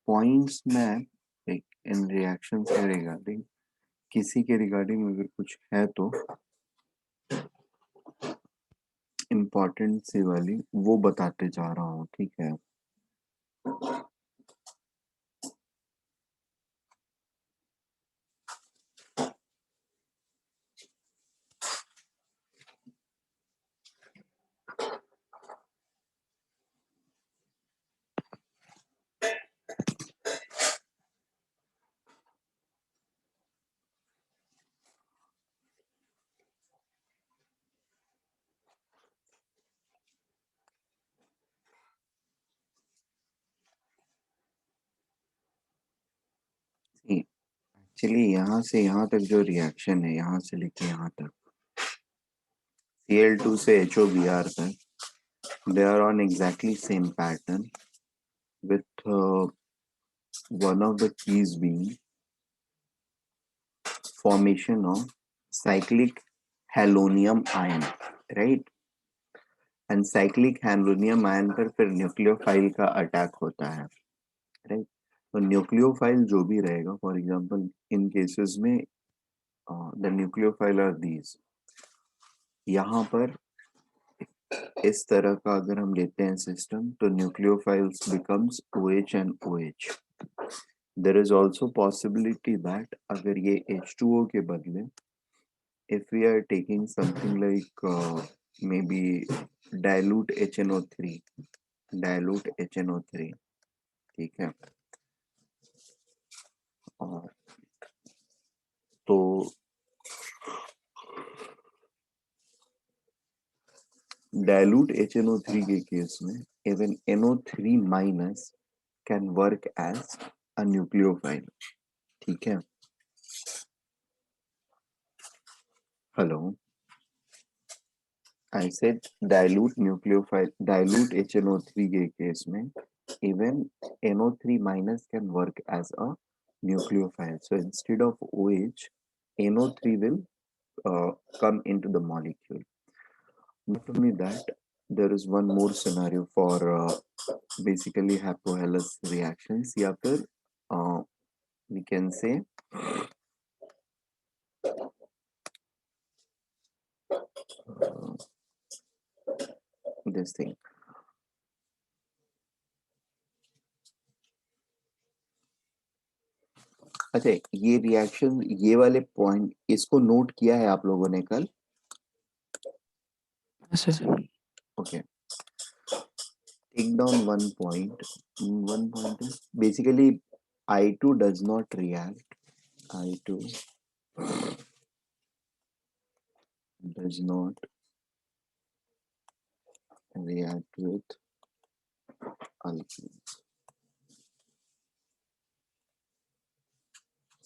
Points में इन reaction के regarding, किसी के रिगार्डिंग अगर कुछ है तो इम्पोर्टेंट सी वाली वो बताते जा रहा हूँ, ठीक है। एक्चुअली यहाँ से यहाँ तक जो रिएक्शन है, यहाँ से लेके यहाँ तक Cl2 से HOBr तक, they are on exactly same pattern with one of the keys being formation of cyclic halonium ion, right? And cyclic halonium ion पर फिर न्यूक्लियोफाइल का अटैक होता है, राइट। तो न्यूक्लियोफाइल जो भी रहेगा, फॉर एग्जांपल इन केसेस में द न्यूक्लियोफाइल आर दीज, यहाँ पर इस तरह का अगर हम लेते हैं सिस्टम, तो nucleophiles becomes OH and OH। There is also possibility that अगर ये H2O के बदले if we are taking something like maybe dilute HNO3, ठीक है। और तो dilute HNO3 के केस में even NO3 minus can work as a nucleophile, ठीक है। Hello, I said dilute HNO3 के केस में even NO3 minus can work as a nucleophile. So instead of OH, NO3 will come into the molecule. Not only that, there is one more scenario for basically Hapohalous reactions. या फिर we can say this thing. अच्छा, ये reaction, ये वाले point, इसको note किया है आप लोगों ने कल? Okay, take down one point. One point is basically I2 does not react. I2 does not react with alkenes.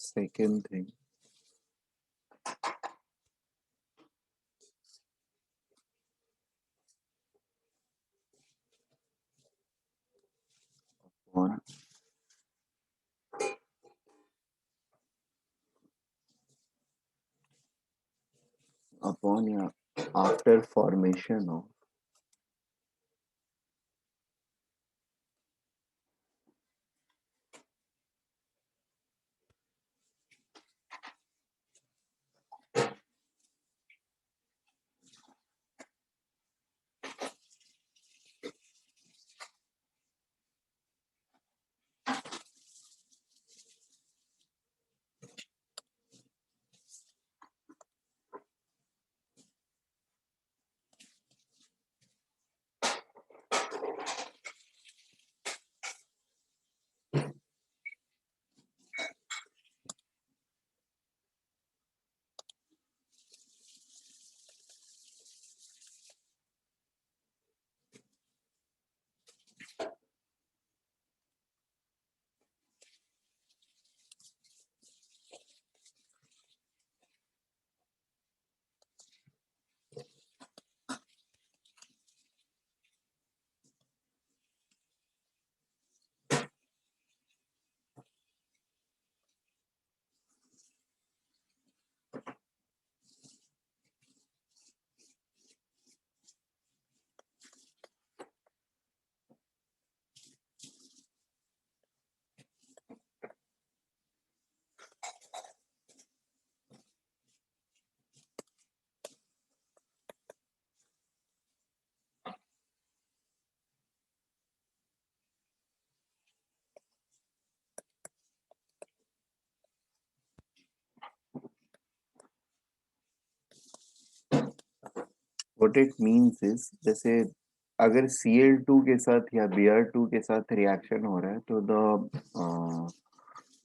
Second thing, on upon या after formation of what it means is, जैसे अगर Cl2 के साथ या Br2 के साथ reaction हो रहा है तो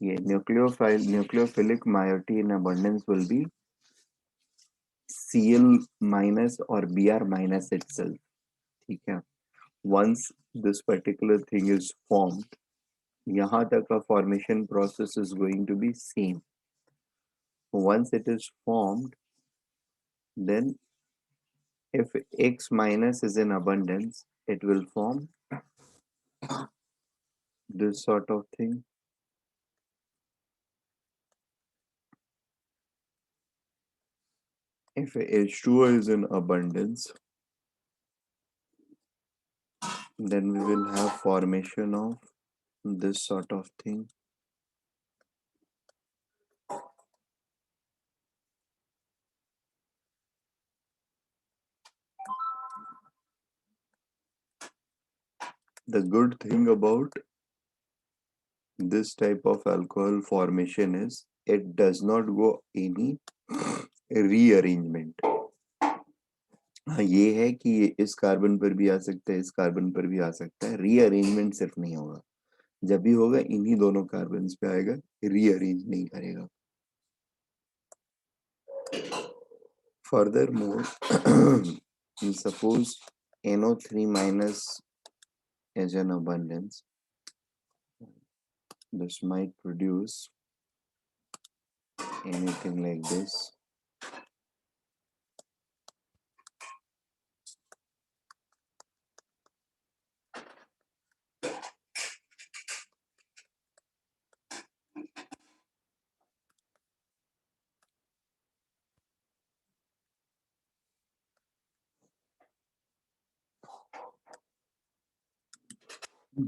ये nucleophilic मायोटी in abundance will be Cl minus or Br minus itself. ठीक है, once this particular thing is formed, यहाँ तक का formation process is going to be same. Once it is formed, then if X minus is in abundance, it will form this sort of thing. If H2O is in abundance, then we will have formation of this sort of thing. The good thing about this type of alcohol formation is it does not go any rearrangement. हाँ, ये है कि ये इस carbon पर भी आ सकता है, इस कार्बन पर भी आ सकता है, रीअरेंजमेंट सिर्फ नहीं होगा, जब भी होगा इन्हीं दोनों कार्बन पे आएगा, रीअरेंज नहीं करेगा. Furthermore, suppose NO3 minus is in abundance, this might produce anything like this.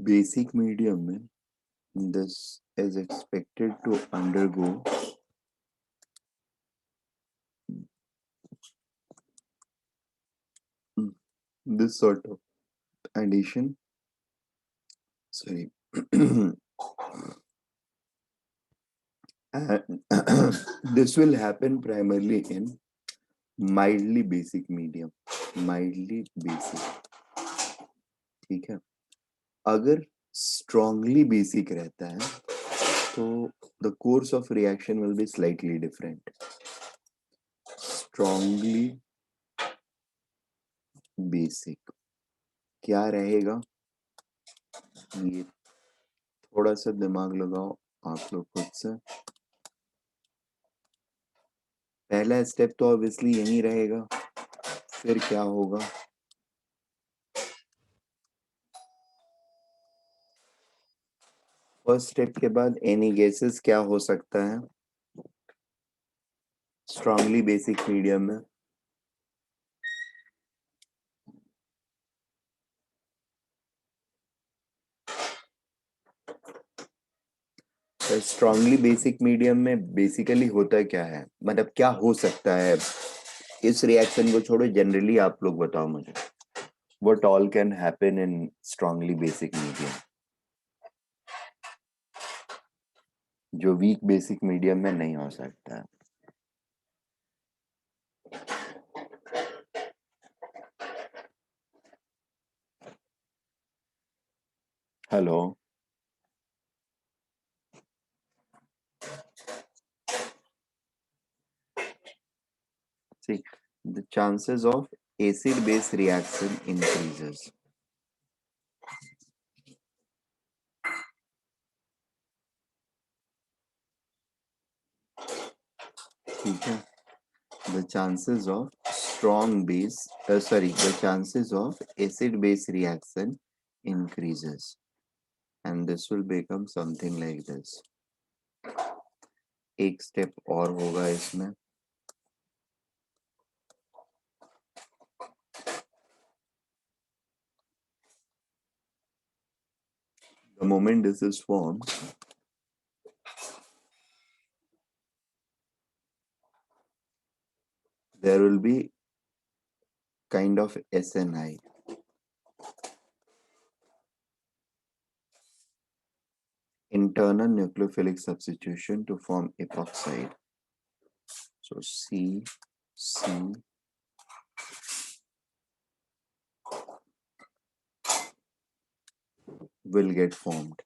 Basic medium में this is expected to undergo this sort of addition. Sorry. And this will happen primarily in mildly basic medium. Mildly basic. ठीक है, अगर strongly basic रहता है तो the course of reaction will be slightly different. Strongly basic क्या रहेगा, ये थोड़ा सा दिमाग लगाओ आप लोग खुद से. पहला स्टेप तो ऑब्वियसली यही रहेगा, फिर क्या होगा, फर्स्ट स्टेप के बाद एनी गेसेस क्या हो सकता है स्ट्रांगली बेसिक मीडियम में. स्ट्रांगली बेसिक मीडियम में बेसिकली होता क्या है, मतलब क्या हो सकता है, इस रिएक्शन को छोड़ो, जनरली आप लोग बताओ मुझे, what all can happen in strongly basic medium जो वीक बेसिक मीडियम में नहीं हो सकता है. Hello, see, the chances of acid base reaction increases. ठीक है, the chances of the chances of acid base reaction increases, and this will become something like this. एक step और होगा इसमें, the moment this is formed, there will be kind of SNI, internal nucleophilic substitution to form epoxide. So C will get formed.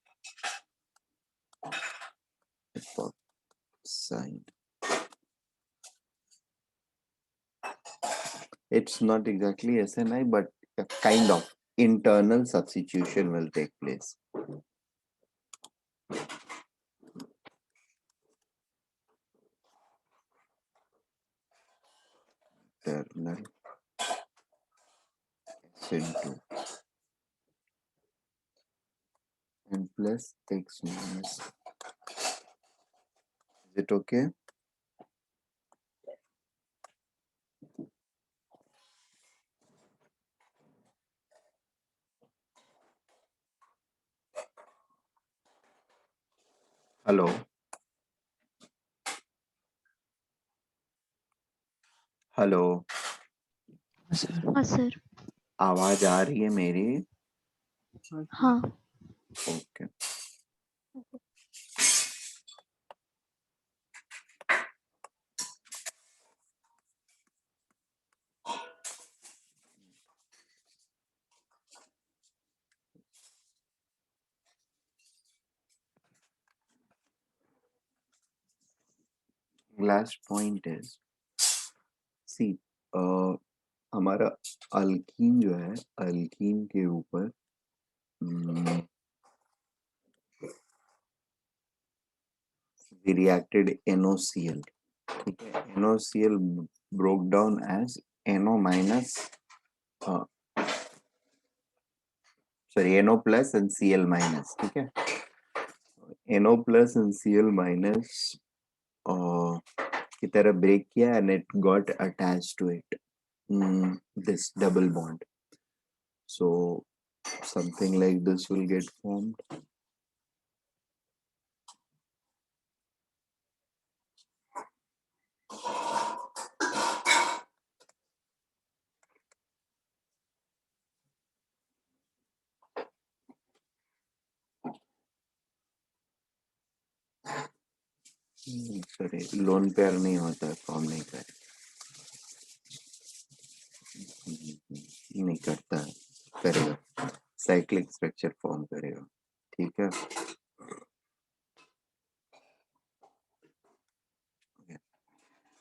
Epoxide. It's not exactly SNI, but a kind of internal substitution will take place. Internal SN2 and plus X minus. Is it okay? Hello hello हाँ sir. आवाज आ रही है मेरी? हाँ okay last point is see हमारा alkyne जो है alkyne के ऊपर we reacted NOCl. ठीक है, NOCl broke down as NO minus NO plus and Cl minus. ठीक है, NO plus and Cl minus की तरह break किया and it got attached to it this double bond. So something like this will get formed. Sorry lone pair नहीं होता है, form नहीं कर नहीं करता है, करेगा साइक्लिक स्ट्रक्चर फॉर्म करेगा. ठीक है,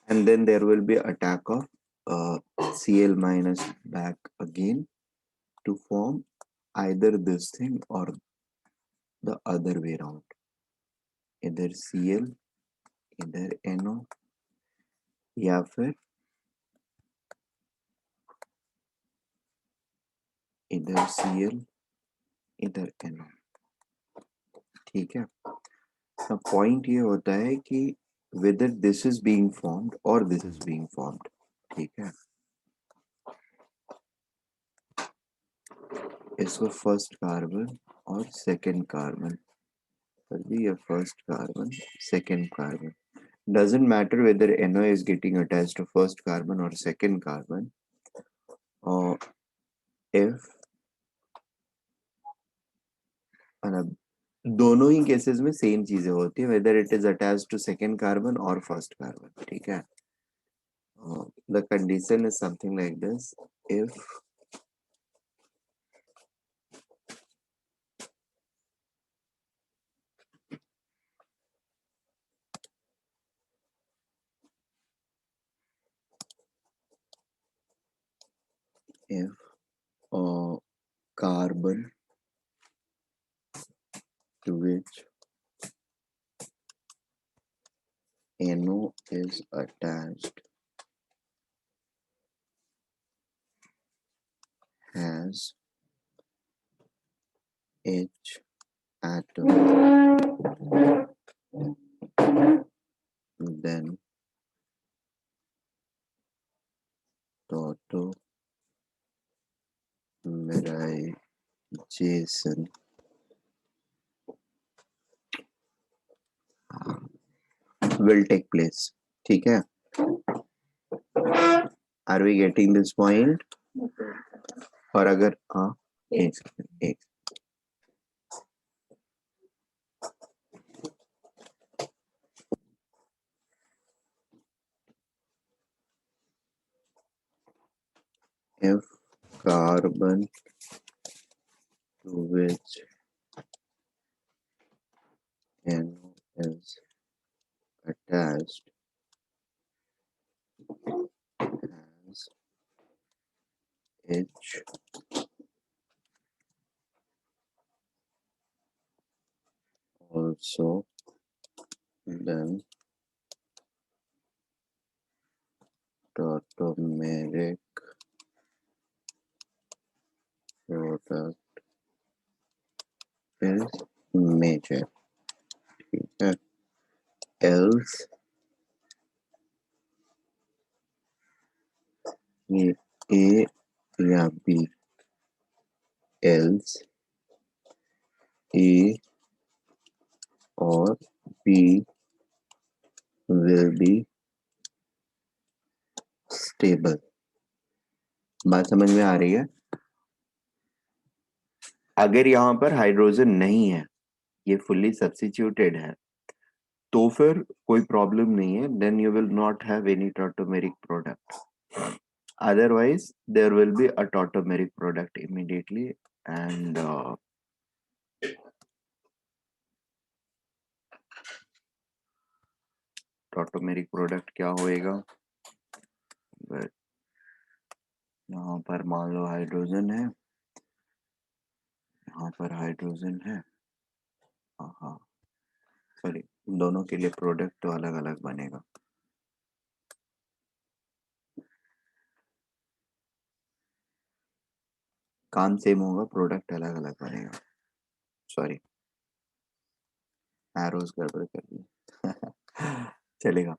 and then there will be attack of Cl minus back again to form either this thing or the other way around, either Cl either NO या फिर इधर Cl इधर NO. ठीक है, पॉइंट ये होता है कि whether this is being formed or this is being formed. ठीक है, इसको फर्स्ट कार्बन और सेकंड कार्बन कर दी या first carbon second carbon. Doesn't matter whether NO is getting attached to first carbon or second carbon, or if दोनों ही cases में same चीजें होती है, whether it is attached to second carbon or first carbon. ठीक है, the condition is something like this: if a carbon to which NO is attached has H atom, then tautomerization will take place. ठीक है, are we getting this point? और अगर हाँ एक second एक if carbon to which NO is attached as H also, then tautomeric product is major. ठीक है, else ये A या B, else A or B will be stable. बात समझ में आ रही है? अगर यहाँ पर हाइड्रोजन नहीं है, ये फुल्ली सब्स्टिट्यूटेड है, तो फिर कोई प्रॉब्लम नहीं है, then you will not have any tautomeric product. Otherwise there will be a tautomeric product immediately, and tautomeric product क्या होएगा? यहाँ पर मान लो हाइड्रोजन है, यहाँ पर हाइड्रोजन है, हाँ सॉरी, दोनों के लिए प्रोडक्ट तो अलग अलग बनेगा. काम सेम होगा, प्रोडक्ट अलग अलग बनेगा. सॉरी, एरोस गड़बड़ कर दी. चलेगा.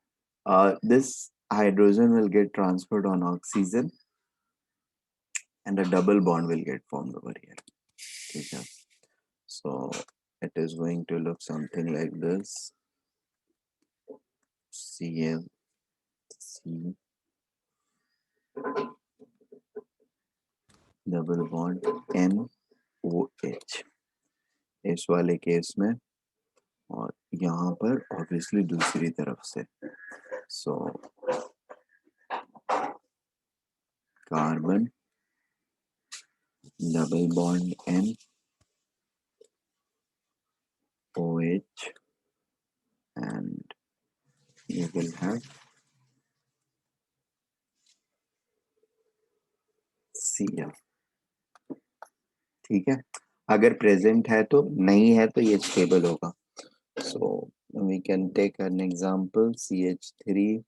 This hydrogen will get transferred on oxygen and a double bond will get formed over here. ठीक है, so it is going to look something like this. Cl C double bond NOH इस वाले case में, और यहाँ पर obviously दूसरी तरफ से. So carbon double bond N OH and you will have Cl. ठीक है, अगर प्रेजेंट है तो, नहीं है तो ये स्टेबल होगा. So we can take an example, CH3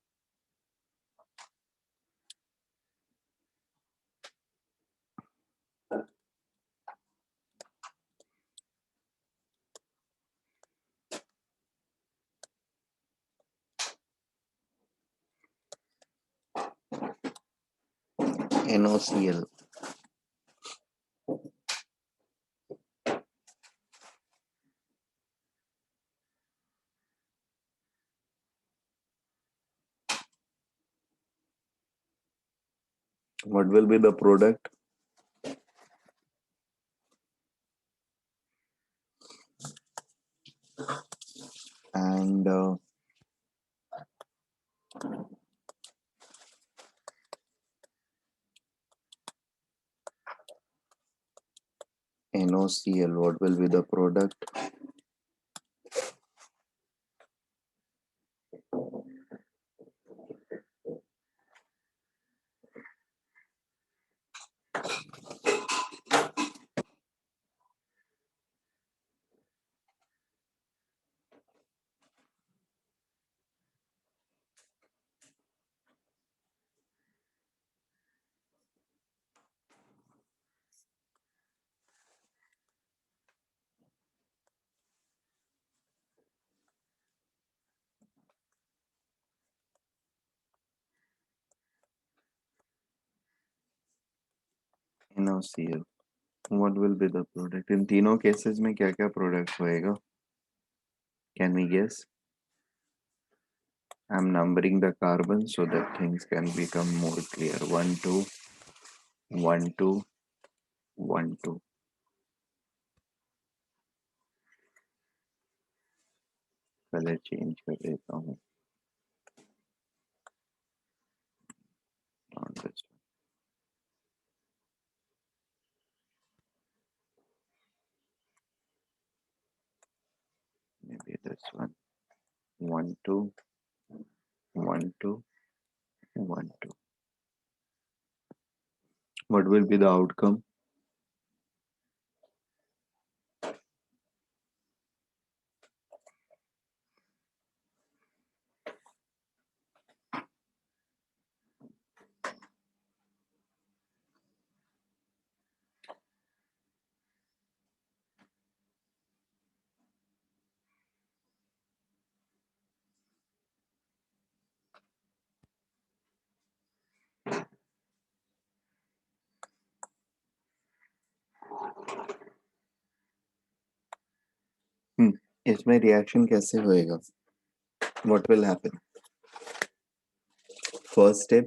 NOCl. What will be the product? And NOCl, what will be the product? NOCl. What will be the product? इन तीनों केसेस में क्या क्या प्रोडक्ट होएगा? Can we guess? I'm numbering the carbon so that things can become more clear. 1 2 1 2 1 2. Colour change कर देता हूँ. Not this one. Maybe this one. 1 2 1 2 1 2. What will be the outcome? इसमें reaction कैसे होएगा? What will happen? First step,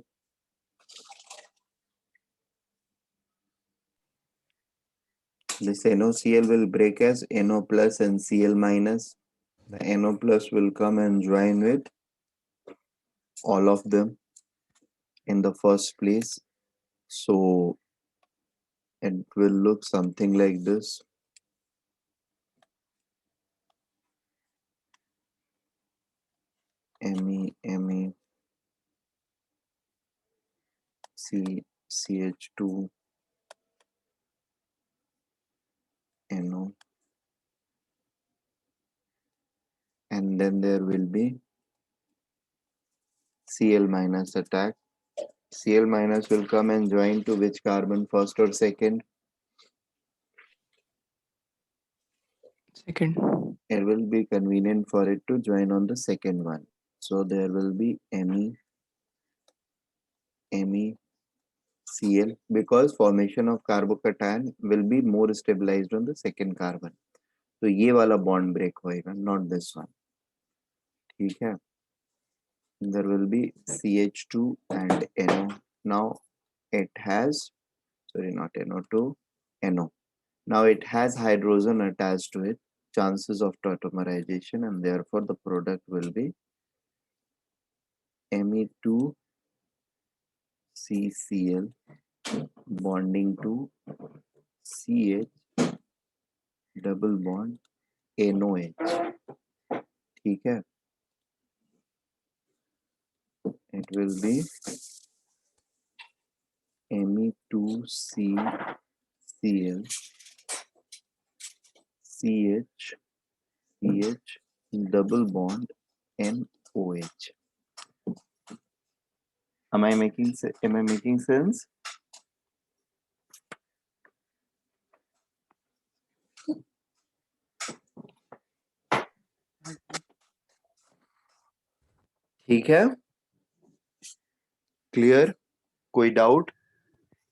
this NoCl will break as NO plus and Cl minus. The NO plus will come and join with all of them in the first place. So it will look something like this. Me CH2 NO, and then there will be Cl minus attack. Cl minus will come and join to which carbon, first or second? Second. It will be convenient for it to join on the second one. So there will be MECl, because formation of carbocation will be more stabilized on the second carbon. तो ये वाला bond break होएगा, not this one. ठीक है? There will be CH2 and NO. Now it has, sorry, not NO2, NO. Now it has hydrogen attached to it, chances of tautomerization, and therefore the product will be Me2CCl bonding to CH double bond NOH. ठीक है? It will be Me2CCl CH double bond NOH. Am I making sense? ठीक है? Clear? कोई doubt?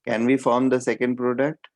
Can we form the second product?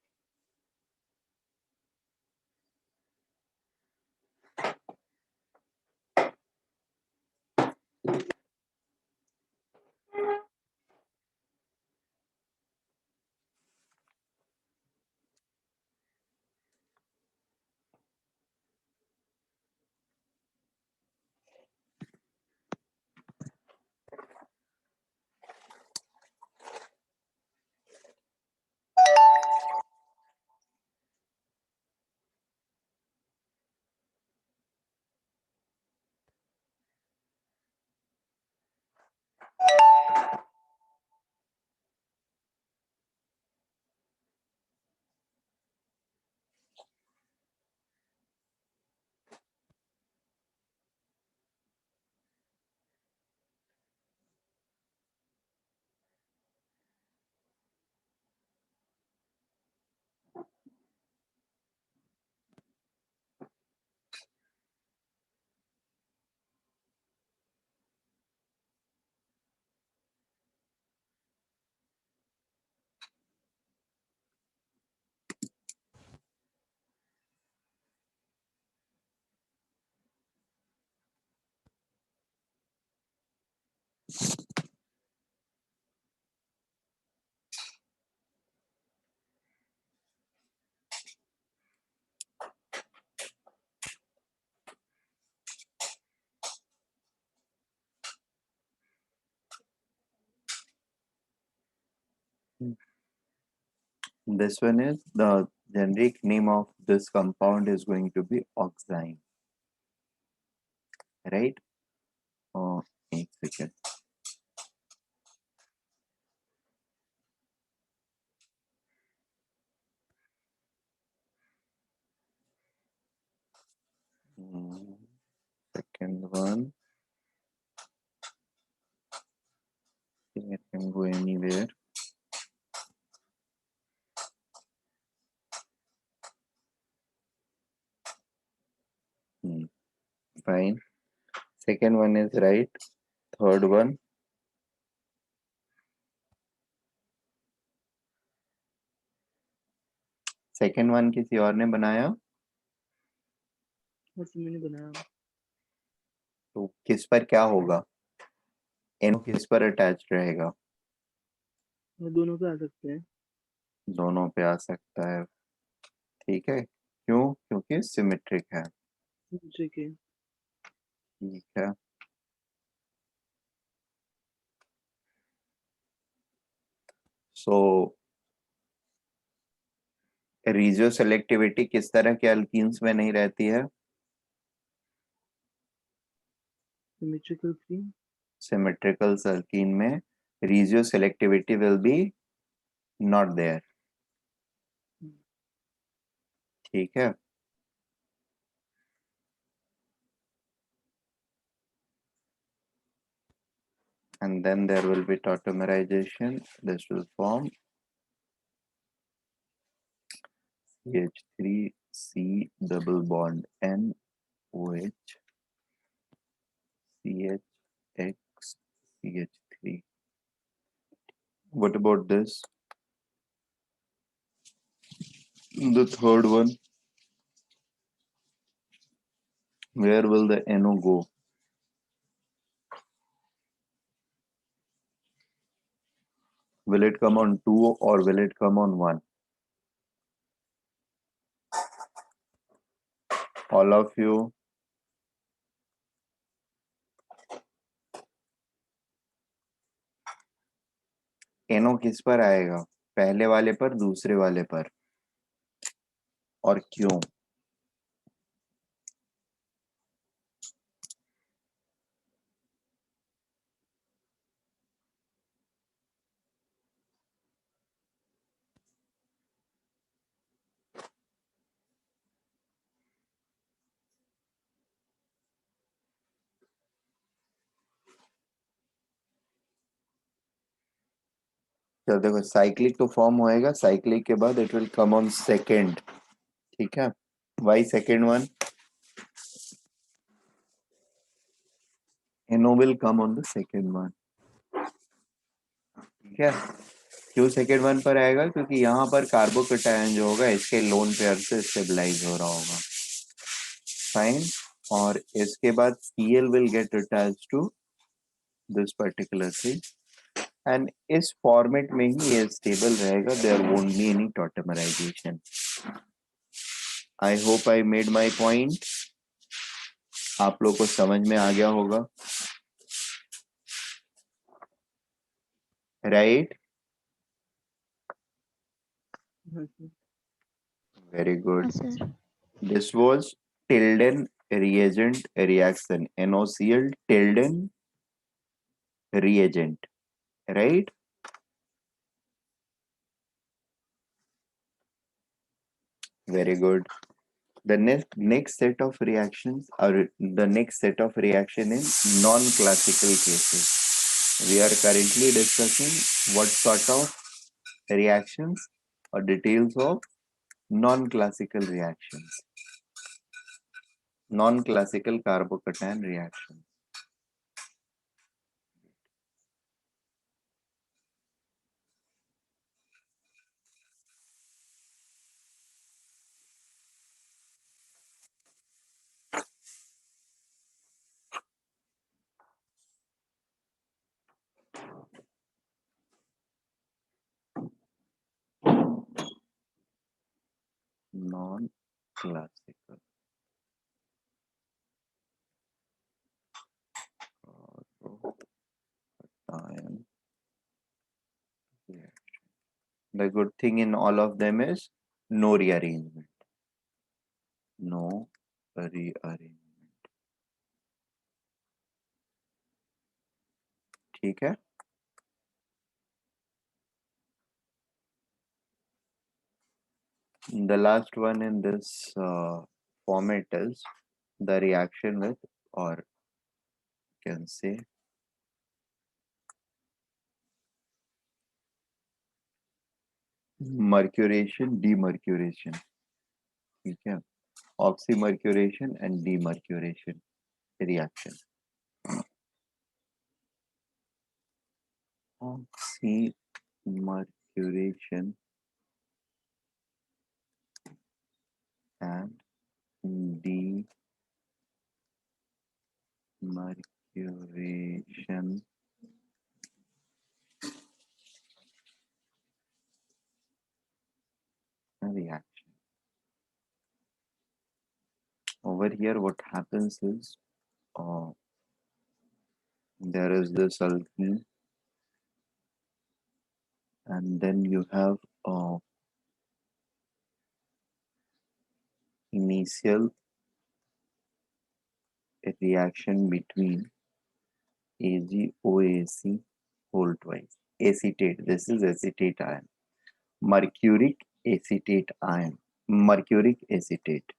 This one is the generic name of this compound is going to be oxime. Right. एक second, second one, it can go anywhere. Fine. Second one is right. Third one, second one किसी और ने बनाया वैसे मैंने बनाया। तो किस पर क्या होगा? एनो किस पर अटैच रहेगा? वो दोनों पे आ सकते हैं। दोनों पे आ सकता है। ठीक है, क्यों? क्योंकि सिमेट्रिक है। ठीक है। ठीक है, सो रीजियो सेलेक्टिविटी किस तरह के अल्कीन्स में नहीं रहती है? Symmetrical three. सिमेट्रिकल अल्कीन में regioselectivity will be not there. ठीक है, and then there will be tautomerization. This will form CH3C double bond N OH CHX CH3. What about this? The third one, where will the NO go? Will it come on 2 or will it come on 1? All of you, NO किस पर आएगा? पहले वाले पर, दूसरे वाले पर, और क्यों? चलो देखो, साइक्लिक तो फॉर्म होएगा, साइक्लिक के बाद it will come on second. ठीक है, why second one? NO will come on the second one। ठीक है, क्यों सेकेंड वन पर आएगा? क्योंकि यहाँ पर कार्बोकेटायन जो होगा इसके लोन पेयर से स्टेबलाइज हो रहा होगा। फाइन। और इसके बाद Cl will get attached to this particular thing, and इस फॉर्मेट में ही ये स्टेबल रहेगा। There won't be any tautomerization. I hope I made my point. आप लोग को समझ में आ गया होगा, राइट? हाँ सर। Very good. हाँ sir. This was Tilden reagent reaction, NOCl tilden reagent, right? Very good. The next set of reactions, or the next set of reaction in non-classical cases. We are currently discussing what sort of reactions or details of non-classical reactions, non-classical carbocation reactions. Non-classical carbocation reaction. The good thing in all of them is no rearrangement. No rearrangement. ठीक है। The last one in this format is the reaction with, or can say, mercuration demercuration. ठीक है, oxymercuration and demercuration reaction. Oxymercuration and demercuration reaction. Over here what happens is there is this alkene, and then you have initial reaction between AgOAc whole twice. Acetate, this is acetate ion. Mercuric acetate ion. Mercuric acetate.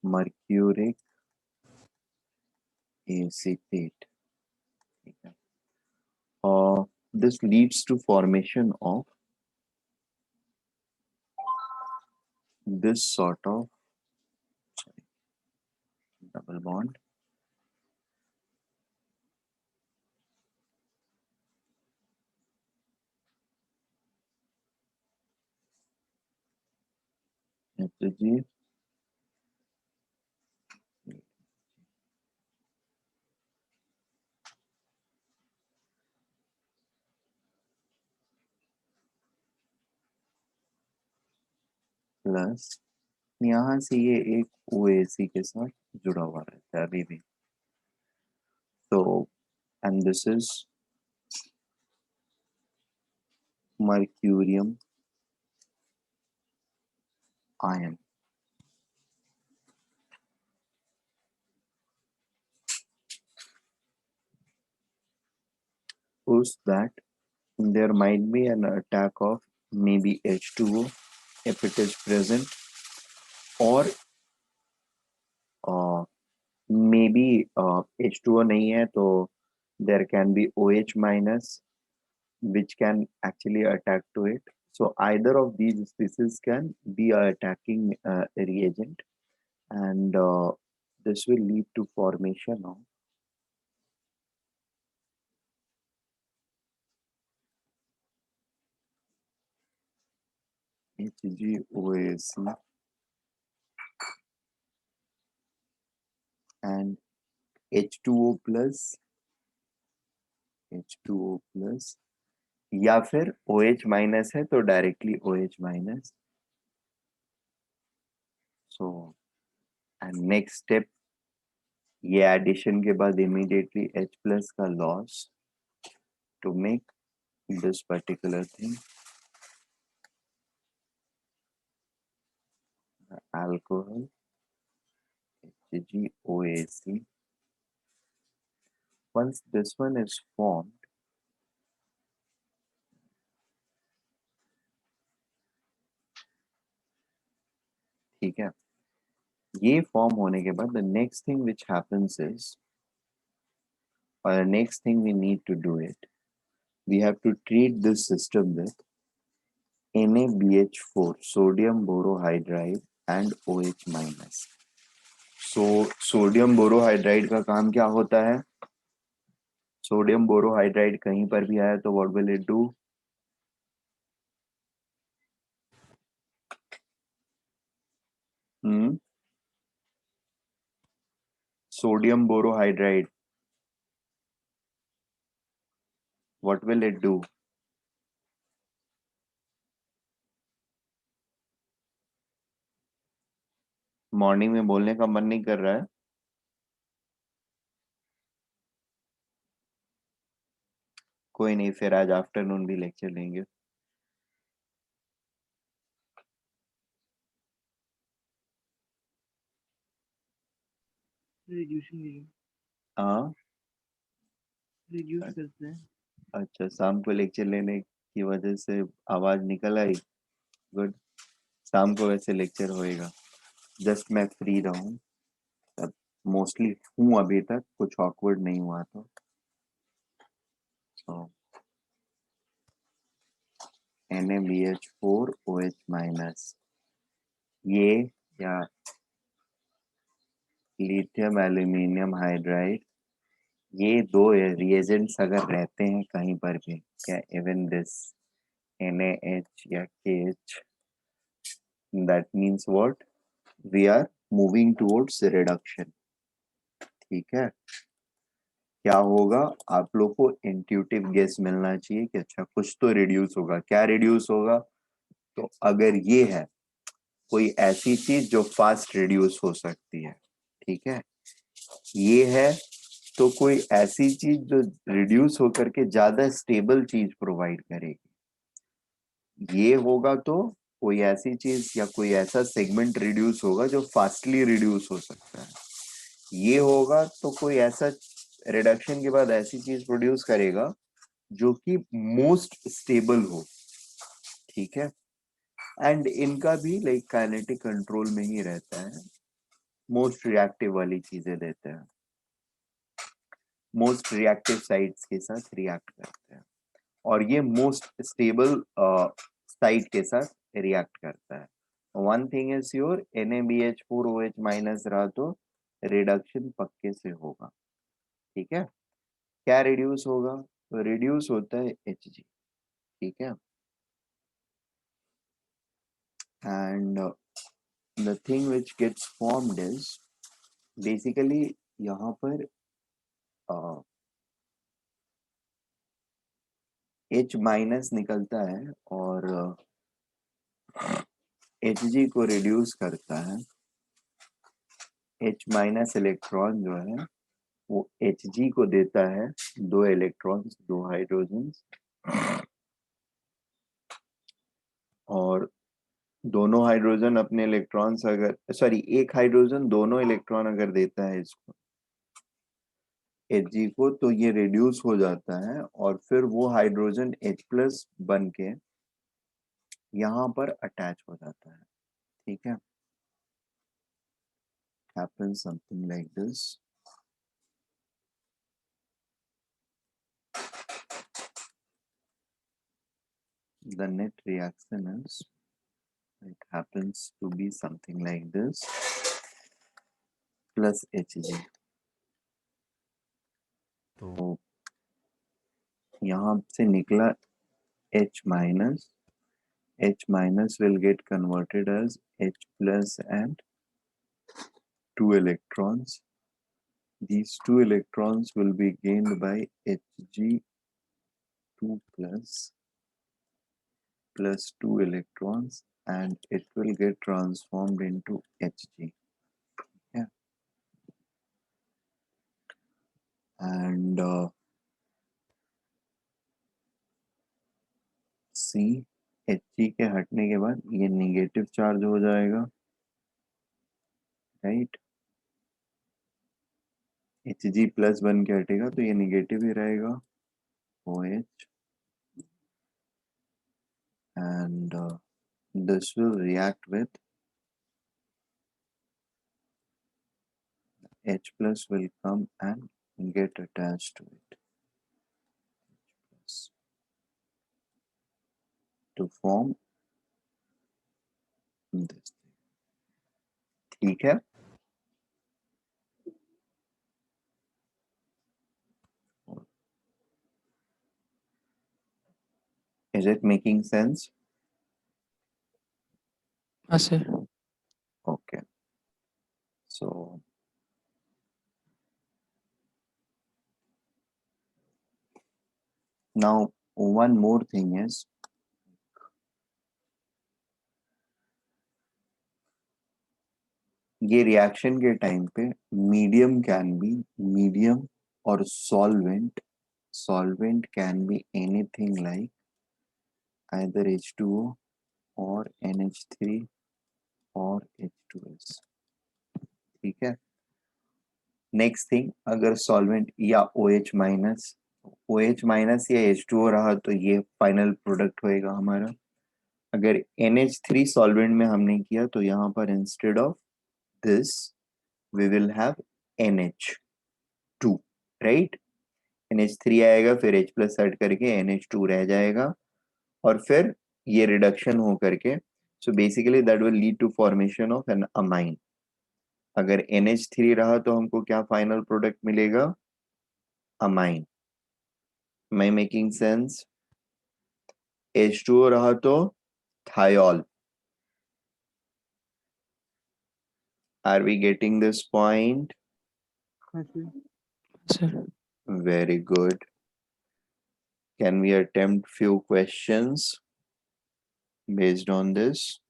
Mercuric acetate. This leads to formation of this sort of double bond. Hg plus यहाँ से ये एक OAC के साथ जुड़ा हुआ रहता है अभी भी. So, and this is mercurium ion. Suppose that there might be an attack of maybe H2O if it is present, or maybe H2O नहीं है तो there can be OH minus which can actually attack to it. So either of these species can be a attacking reagent, and this will lead to formation of HgOAc and H2O plus या फिर OH minus है तो directly OH minus. So and next step, ये addition के बाद immediately H plus का loss to make this particular thing alcohol HgOAc. Once this one is formed, ठीक है, ये फॉर्म होने के बाद the next thing which happens is, or the next thing we need to do it, we have to treat this system with NaBH4, sodium borohydride and OH minus. So sodium borohydride का काम क्या होता है? Sodium borohydride कहीं पर भी आया तो what will it do? Sodium borohydride, what will it do? Morning में बोलने का मन नहीं कर रहा है? कोई नहीं, फिर आज आफ्टरनून भी लेक्चर लेंगे. रिड्यूसिंग हाँ, रिड्यूस करते हैं. अच्छा, शाम को लेक्चर लेने की वजह से आवाज निकल आई। गुड। शाम को वैसे लेक्चर होएगा, जस्ट मैं फ्री रहूं तब। मोस्टली हूँ अभी तक, कुछ ऑकवर्ड नहीं हुआ तो। सो NaBH4OH माइनस, ये या लिथियम एल्यूमिनियम हाइड्राइड, ये दो रिएजेंट्स अगर रहते हैं कहीं पर भी, क्या इवन दिस NaH या KH, that means what? We are moving towards reduction. ठीक है, क्या होगा? आप लोग को इंट्यूटिव गेस मिलना चाहिए कि अच्छा कुछ तो रिड्यूस होगा। क्या रिड्यूस होगा? तो अगर ये है कोई ऐसी चीज जो फास्ट रिड्यूस हो सकती है, ठीक है, ये है तो कोई ऐसी चीज जो रिड्यूस होकर के ज्यादा स्टेबल चीज प्रोवाइड करेगी। ये होगा तो कोई ऐसी चीज या कोई ऐसा सेगमेंट रिड्यूस होगा जो फास्टली रिड्यूस हो सकता है। ये होगा तो कोई ऐसा रिडक्शन के बाद ऐसी चीज प्रोड्यूस करेगा जो कि मोस्ट स्टेबल हो। ठीक है, एंड इनका भी लाइक काइनेटिक कंट्रोल में ही रहता है। मोस्ट रिएक्टिव वाली चीजें देते हैं, मोस्ट रिएक्टिव साइट्स के साथ रिएक्ट करते हैं, और ये मोस्ट स्टेबल साइट के साथ रिएक्ट करता है। One thing is sure, NaBH4OH minus रहा तो रिडक्शन पक्के से होगा। ठीक है, क्या रिड्यूस होगा? तो रिड्यूस होता है Hg। ठीक है, and the thing which gets formed is basically यहाँ पर H माइनस निकलता है और Hg को रिड्यूस करता है। H माइनस इलेक्ट्रॉन जो है वो Hg को देता है दो इलेक्ट्रॉन्स, दो हाइड्रोजन्स, और दोनों हाइड्रोजन अपने इलेक्ट्रॉन्स अगर सॉरी एक हाइड्रोजन दोनों इलेक्ट्रॉन अगर देता है इसको Hg को, तो ये रिड्यूस हो जाता है और फिर वो हाइड्रोजन H प्लस बन के यहाँ पर अटैच हो जाता है। ठीक है, happens something like this. The net reaction is, it happens to be something like this, plus Hg. तो यहाँ से निकला H minus, H minus will get converted as H plus and two electrons. These two electrons will be gained by Hg2 plus two electrons, and it will get transformed into Hg. Yeah, and C, Hg के हटने के बाद ये negative charge हो जाएगा, right. Hg plus बन के हटेगा तो ये निगेटिव ही रहेगा, OH, and this will react with H plus will come and get attached to it to form this. ठीक है, is it making sense? हाँ sir. Okay, so now one more thing is, ये reaction के time पे medium can be medium और solvent can be anything like either H2O or NH3 और H2S। ठीक है, नेक्स्ट थिंग, अगर सॉल्वेंट या OH माइनस OH माइनस या H2O रहा तो ये फाइनल प्रोडक्ट होएगा हमारा। अगर NH3 सॉल्वेंट में हमने किया तो यहाँ पर instead of this we will have NH2, right. NH3 आएगा, फिर H प्लस ऐड करके NH2 रह जाएगा, और फिर ये रिडक्शन हो करके, so basically that will lead to formation of an amine. अगर NH3 रहा तो हमको क्या फाइनल प्रोडक्ट मिलेगा? Amine. Am I making sense? H2O रहा तो thiol. Are we getting this point? हाँ जी। Sir. Very good. Can we attempt few questions based on this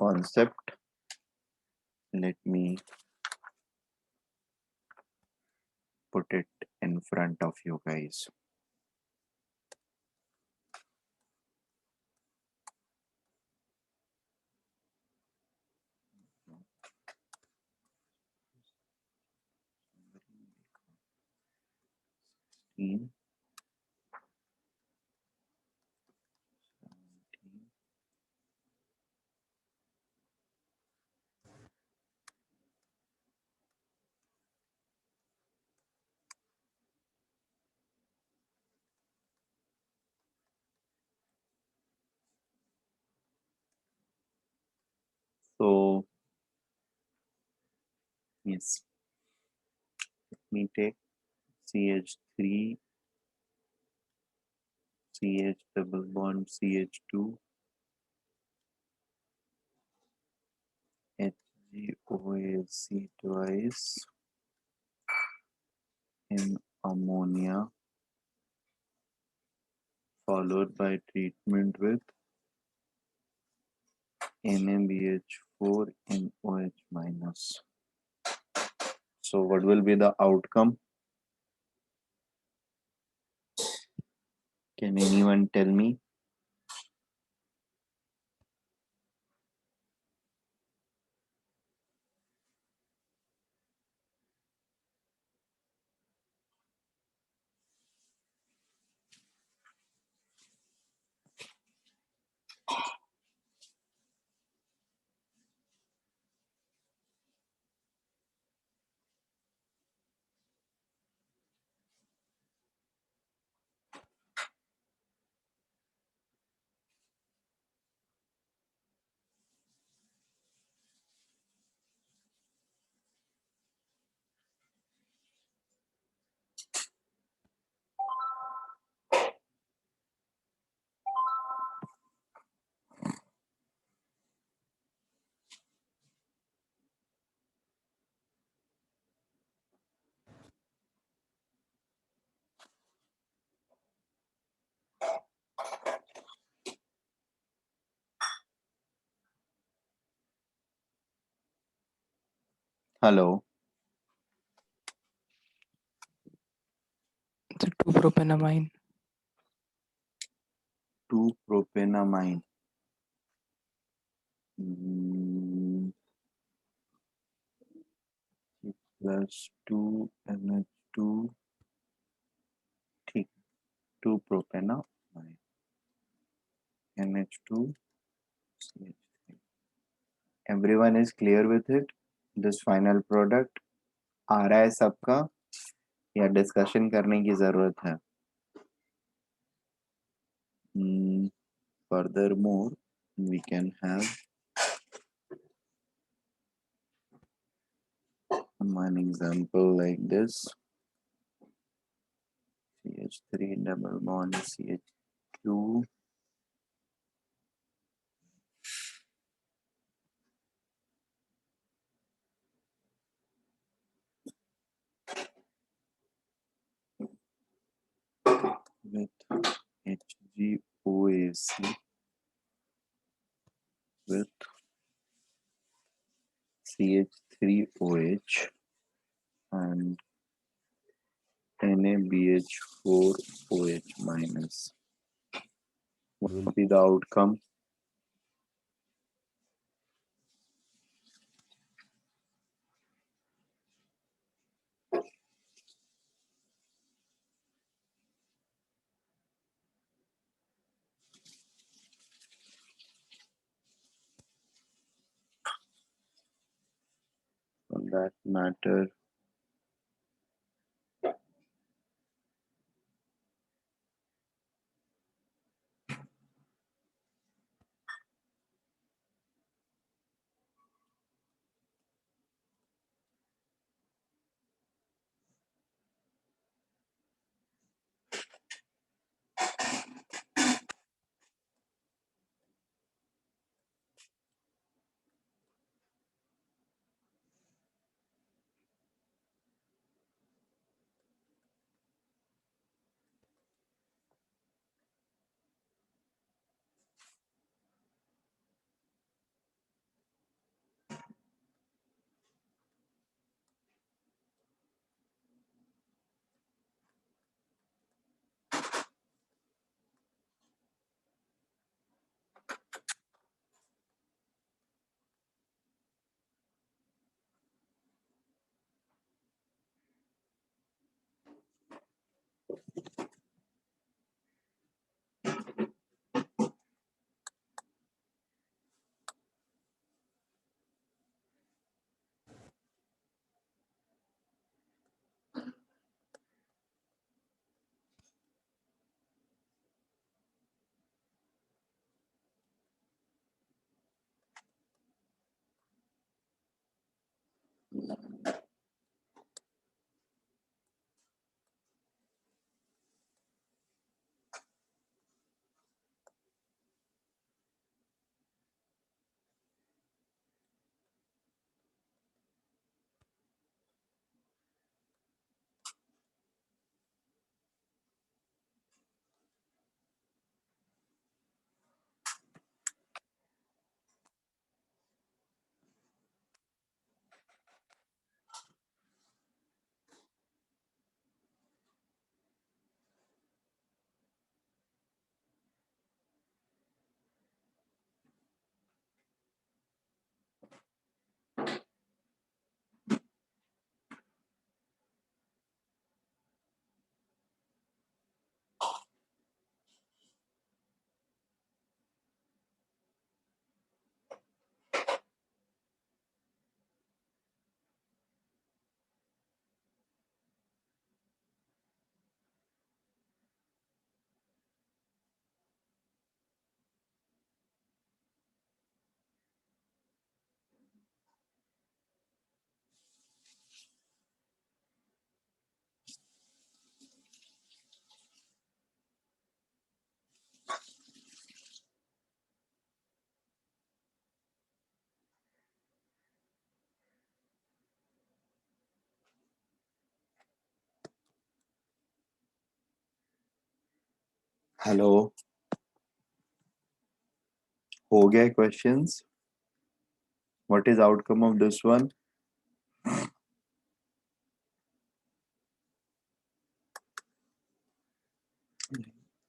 concept? Let me put it in front of you guys. Hmm. So, yes, let me take CH3, CH double bond CH2, HgOAC twice in ammonia, followed by treatment with NaBH4 in OH minus. So what will be the outcome? Can anyone tell me? Hello. The 2-propanamine. 2-propanamine. Plus 2NH2. ठीक, 2-propanamine. NH2 CH3. Everyone is clear with it? This final product आ रहा है सबका, या discussion करने की जरूरत है? Furthermore, we can have one example like this: CH3 double bond CH2 with HgOAC with CH3OH and NaBH4OH minus. What will be the outcome? that matter hello हो गया questions what is outcome of this one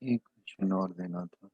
एक question और देना था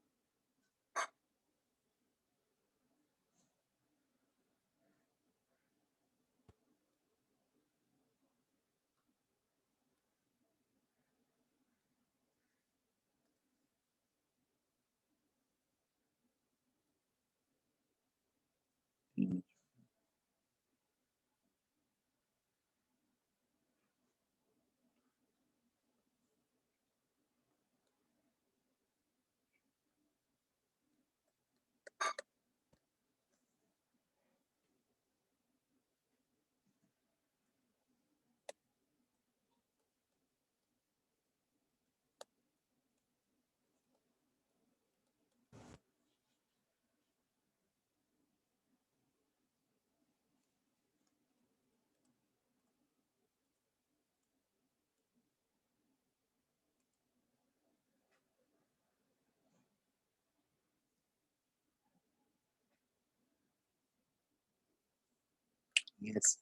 yes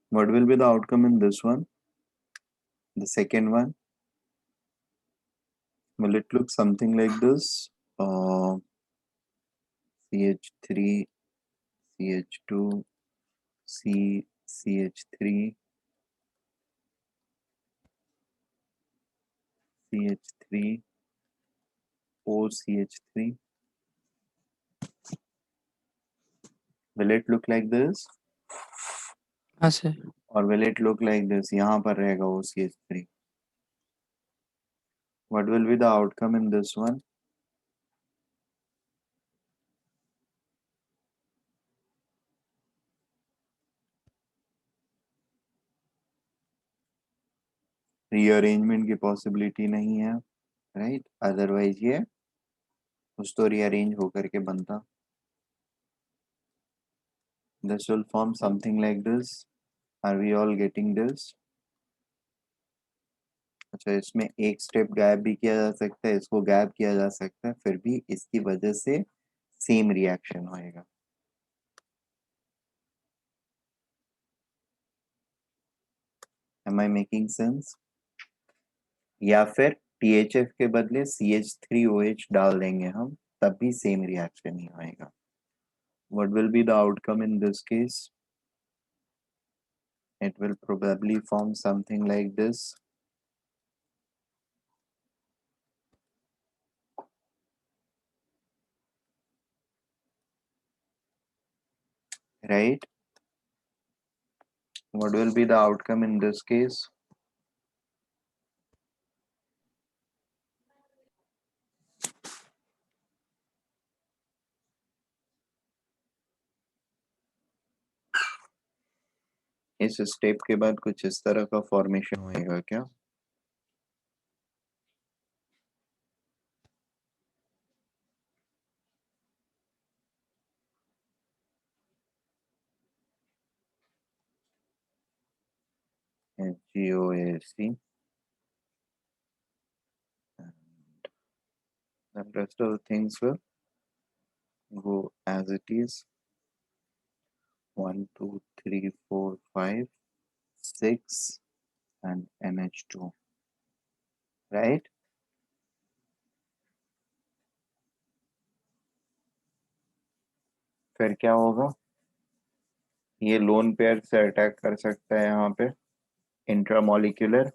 what will be the outcome in this one the second one will it look something like this CH3 CH2 C CH3 CH3 OCH3 Will it look like this? हाँ sir. Or will it look like this? यहाँ पर रहेगा वो CH3. What will be the outcome in this one? Rearrangement की possibility नहीं है, right? Otherwise ये कुछ तो रीअरेंज होकर के बनता. This will form something like this. Are we all getting this? अच्छा, इसमें एक स्टेप गायब भी किया जा सकता है, इसको गायब किया जा सकता है, फिर भी इसकी वजह से सेम रिएक्शन होएगा. Am I making sense? या फिर THF के बदले CH3OH डाल देंगे हम, तब भी सेम रिएक्शन ही होएगा. What will be the outcome in this case? It will probably form something like this. Right? What will be the outcome in this case? इस स्टेप के बाद कुछ इस तरह का फॉर्मेशन होएगा क्या? HgOAC. And the rest of the things will go as it is. 1, 2, 3, 4, 5, 6 and NH2. Right? फिर क्या होगा? ये लोन पेयर से अटैक कर सकता है यहाँ पे इंट्रामोलिक्यूलर,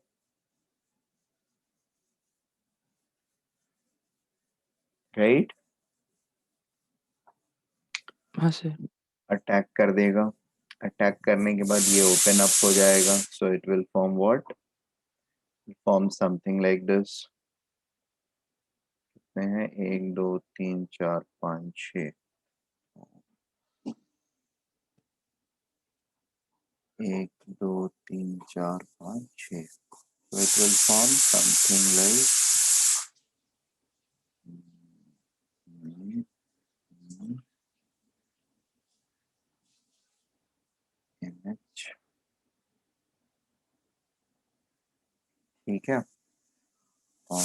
राइट? हाँ सर। अटैक कर देगा. अटैक करने के बाद ये ओपन अप हो जाएगा. So it will form what? Form something like this. कितने हैं? 1 2 3 4 5 6. 1 2 3 4 5 6. So it will form something like NH. ठीक है. और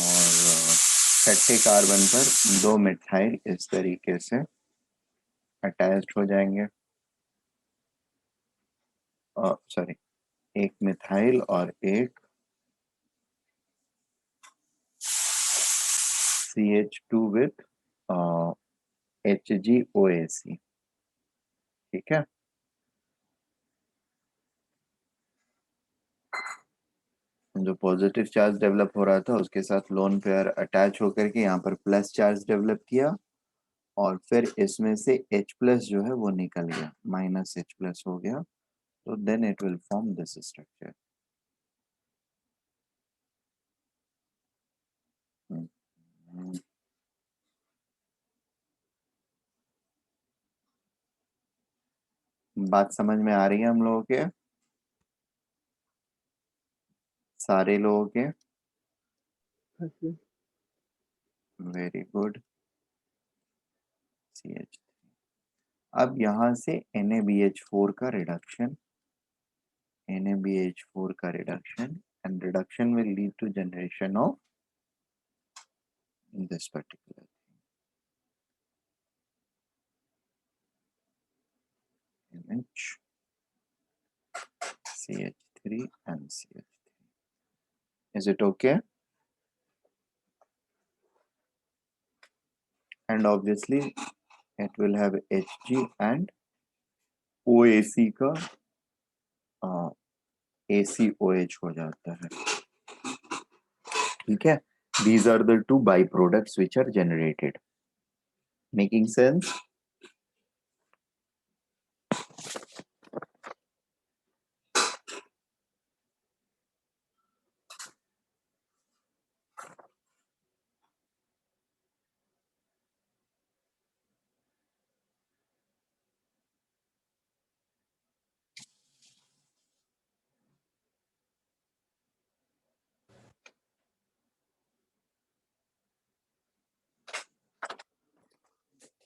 छठे कार्बन पर 2 मिथाइल इस तरीके से अटैच्ड हो जाएंगे. सॉरी, एक मिथाइल और एक CH2 with HgOAC. ठीक है. जो पॉजिटिव चार्ज डेवलप हो रहा था उसके साथ लोन पेयर अटैच होकर के यहाँ पर प्लस चार्ज डेवलप किया, और फिर इसमें से H प्लस जो है वो निकल गया, -H प्लस हो गया. तो then it will form this structure. बात समझ में आ रही है हम लोगों के? सारे लोगों के? हाँ सर। Very good. CH. अब यहाँ से NaBH4 का रिडक्शन, NaBH4 का reduction, and reduction will lead to generation of this particular image CH3 and CH3. Is it okay? And obviously it will have Hg and OAC का ACOH हो जाता है. ठीक है. These are the two byproducts which are generated. Making sense?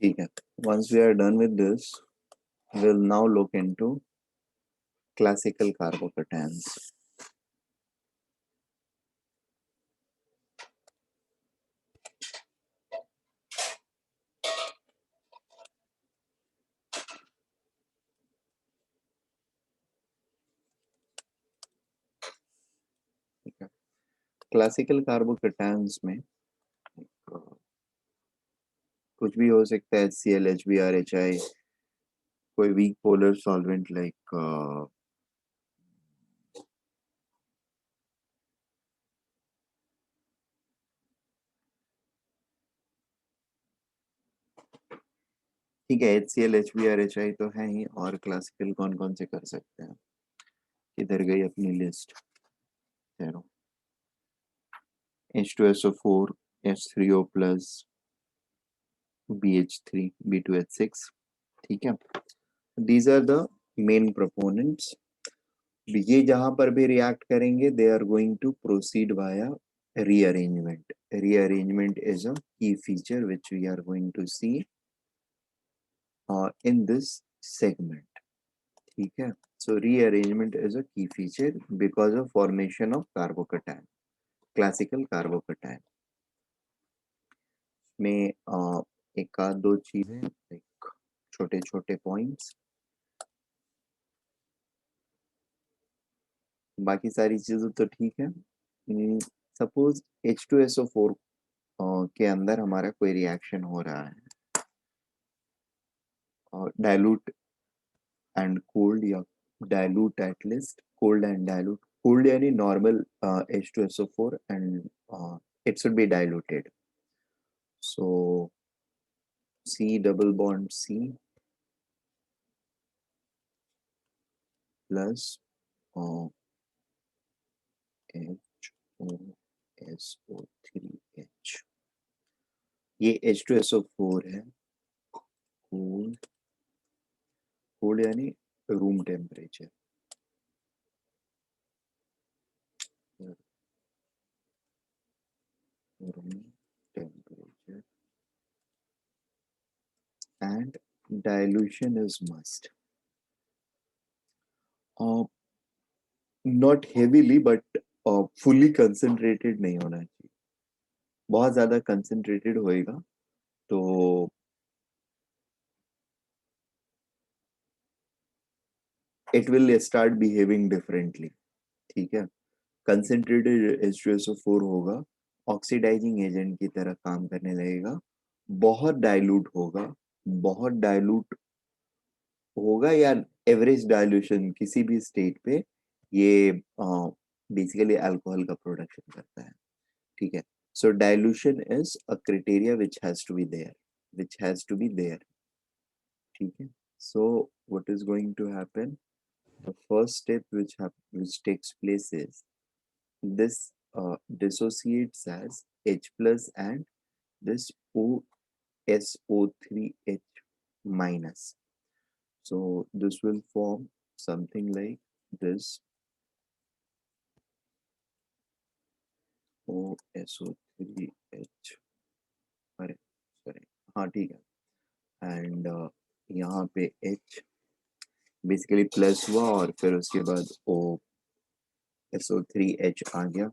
ठीक है, once we are done with this, we'll now look into classical carbocations. ठीक है, क्लासिकल कार्बोकेटायंस में कुछ भी हो सकता है, HCl, HBr, HI, कोई वीक पोलर सॉल्वेंट लाइक ठीक है, HCl, HBr, HI तो है ही, और क्लासिकल कौन कौन से कर सकते हैं? किधर गई अपनी लिस्ट? चलो, H2SO4, H3O plus, BH3, B2H6, ठीक है। These are the main proponents. ये जहां पर भी रिएक्ट करेंगे, they are going to proceed via rearrangement. Rearrangement is a key feature which we are going to see in this segment. ठीक है, so rearrangement is a key feature because of formation of carbocation, classical carbocation में एक आध दो चीजें, like छोटे छोटे points, बाकी सारी चीजें तो ठीक है। सपोज H2SO4 के अंदर हमारा कोई रिएक्शन हो रहा है, डाइल्यूट एंड कोल्ड, या dilute at least, cold and dilute, cold यानी normal H2SO4 and it should be diluted. So C double bond C plus HOSO3H, ये H2SO4 है, कोल्ड, कोल्ड यानी room temperature, room temperature, and dilution is must. Not heavily but fully concentrated नहीं होना चाहिए। बहुत ज्यादा concentrated होएगा तो it will start behaving differently. ठीक है, concentrated H2SO4 होगा, ऑक्सीडाइजिंग एजेंट की तरह काम करने लगेगा, बहुत डाइल्यूट होगा, बहुत डाइल्यूट होगा या एवरेज डाइल्यूशन किसी भी स्टेट पे ये बेसिकली अल्कोहल का प्रोडक्शन करता है। ठीक है, so dilution is a criteria which has to be there, which has to be there. ठीक है, so what is going to happen, the first step which takes place is this dissociates as H plus and this OSO3H minus. So this will form something like this OSO3H, अरे sorry, हाँ ठीक है, and यहाँ पे H basically plus हुआ और फिर उसके बाद OSO3H आ गया।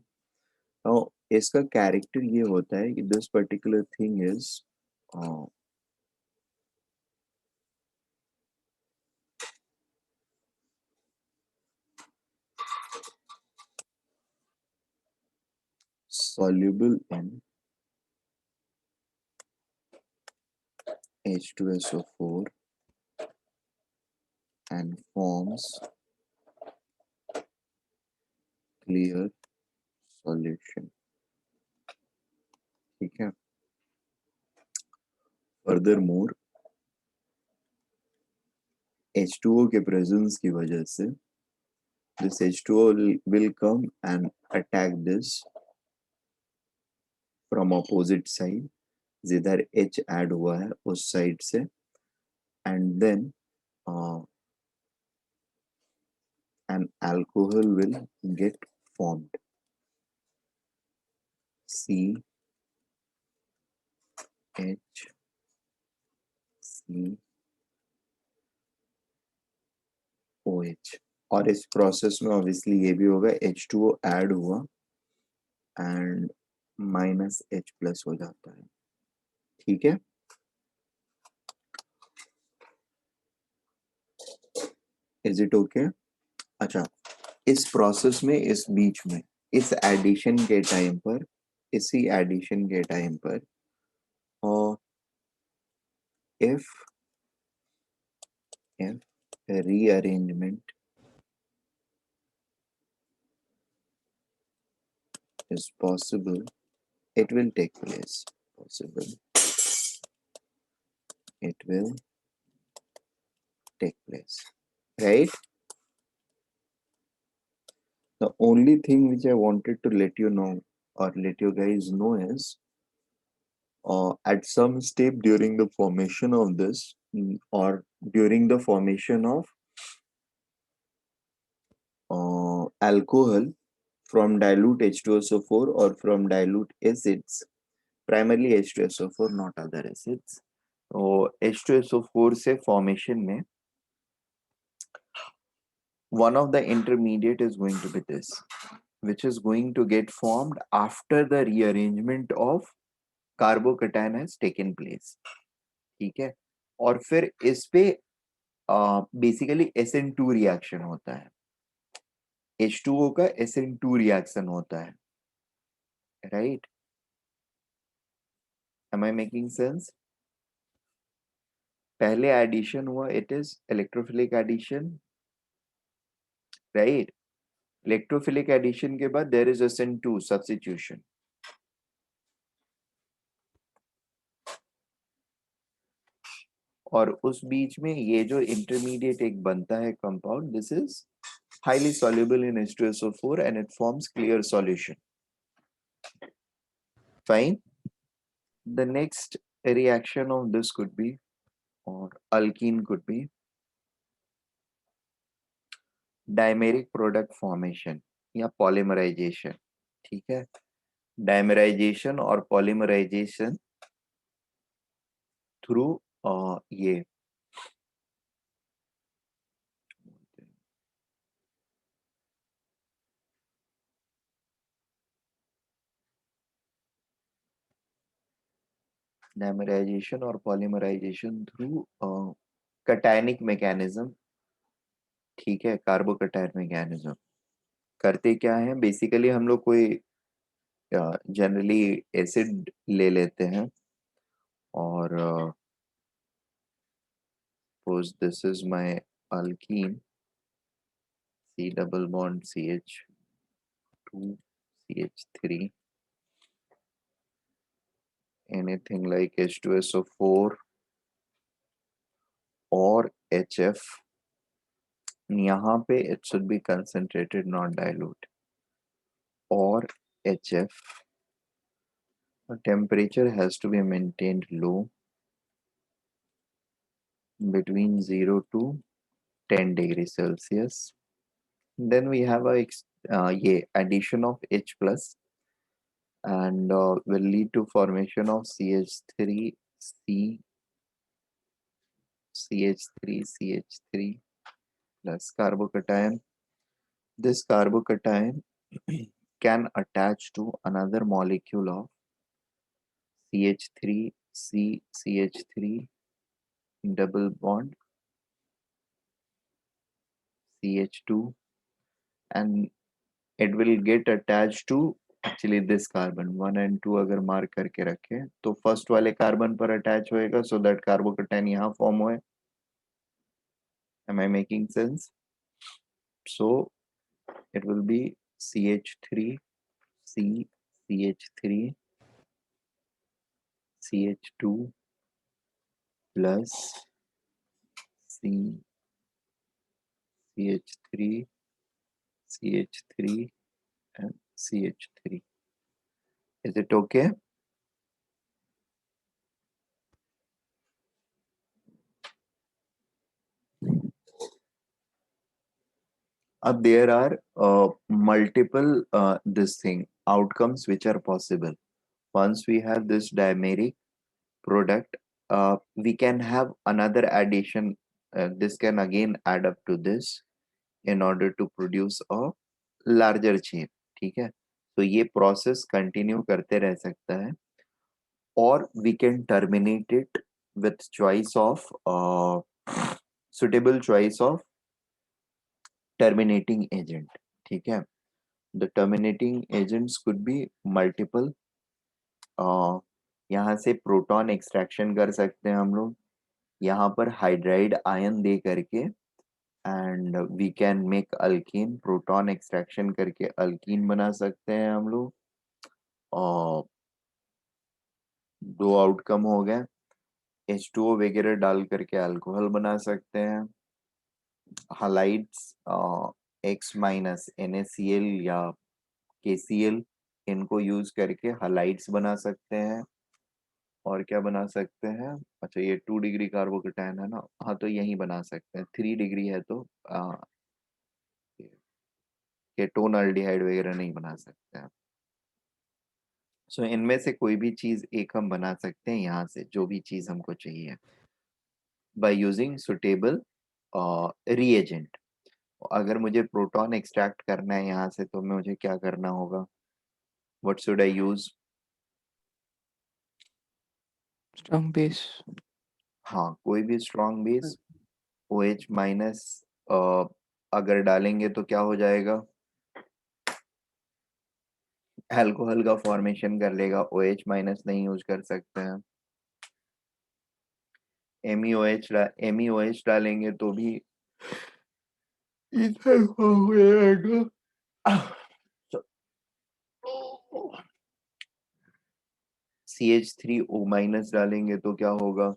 तो इसका कैरेक्टर ये होता है कि this particular thing is soluble in H2SO4 and forms clear solution। ठीक है, फर्दरमोर H2O के प्रेजेंस की वजह से this H2O will come and attack this from opposite side, जिधर H ऐड हुआ है उस साइड से, and then an alcohol will get formed, CH OH, और इस प्रोसेस में ऑब्वियसली ये भी होगा, H2O ऐड हुआ एंड -H+ हो जाता है, ठीक है। Is it okay? अच्छा, इस प्रोसेस में, इस बीच में, इस एडिशन के टाइम पर, इसी एडिशन के टाइम पर, और if rearrangement is possible, it will take place. Possible, it will take place, right? The only thing which I wanted to let you know or let you guys know is, at some step during the formation of this, or during the formation of alcohol from dilute H2SO4 or from dilute acids, primarily H2SO4, not other acids. तो H2SO4 से formation में one of the intermediate is going to be this, which is going to get formed after the rearrangement of carbocation has taken place, ठीक है। और फिर इस पे basically SN2 reaction होता है, H2O का SN2 रिएक्शन होता है, right? Am I making sense? पहले एडिशन हुआ, it is electrophilic addition, right? Electrophilic addition के बाद देयर इज SN2 सब्स्टिट्यूशन, और उस बीच में ये जो इंटरमीडिएट एक बनता है compound, this is highly soluble in H2SO4 and it forms clear solution. Fine. The next reaction of this could be, or alkene could be, dimeric product formation या polymerization, ठीक है। डायमराइजेशन और पॉलीमराइजेशन थ्रू ये dimerisation और polymerisation through cationic mechanism, ठीक है। Carbocation mechanism करते क्या है, बेसिकली हम लोग कोई जनरली एसिड ले लेते हैं, और suppose this is my alkene, C double bond CH2 CH3, anything like H2SO4 or HF, यहाँ पे it should be concentrated not dilute, or HF, the temperature has to be maintained low between 0 to 10 degrees Celsius. Then we have a addition of H plus, and will lead to formation of CH3 CH3 plus carbocation. This carbocation can attach to another molecule of CH3 double bond CH2, and it will get attached to actually this carbon 1 and 2 अगर mark करके रखे तो first वाले carbon पर attach होएगा, so that carbocation यहाँ form होए। Am I making sense? So it will be CH3 CH3 CH2 plus CH3 CH3 and CH3. Is it okay? There are multiple this thing outcomes which are possible once we have this dimeric product we can have another addition. This can again add up to this in order to produce a larger chain. ठीक है, तो ये process continue करते रह सकता है, और we can terminate it with choice of suitable choice of terminating agent. ठीक है, the terminating agents could be multiple. यहाँ से प्रोटॉन एक्सट्रैक्शन कर सकते हैं हम लोग, यहाँ पर हाइड्राइड आयन दे करके, and we can make alkene, proton extraction करके अल्कीन बना सकते हैं हम लोग। और दो आउटकम हो गए, H2O वगैरह डाल करके अल्कोहल बना सकते हैं, हालाइड्स X माइनस NaCl या KCl, इनको यूज करके हालाइड्स बना सकते हैं। और क्या बना सकते हैं, अच्छा ये 2 डिग्री कार्बोकेटायन है ना, हाँ तो यही बना सकते हैं। 3 डिग्री है तो केटोन अल्डिहाइड वगैरह नहीं बना सकते हैं। सो इनमें से कोई भी चीज एक हम बना सकते हैं यहाँ से, जो भी चीज हमको चाहिए, बाय यूजिंग सुटेबल रिएजेंट। अगर मुझे प्रोटॉन एक्सट्रैक्ट करना है यहाँ से, तो मुझे क्या करना होगा, what should I use? Strong base. हाँ, कोई भी स्ट्रॉन्ग बेस। OH माइनस अगर डालेंगे तो क्या हो जाएगा, अल्कोहल का फॉर्मेशन कर लेगा। OH माइनस नहीं यूज कर सकते हैं। MEOH डालेंगे तो भी इथर हो जाएगा। CH3O माइनस डालेंगे तो क्या होगा,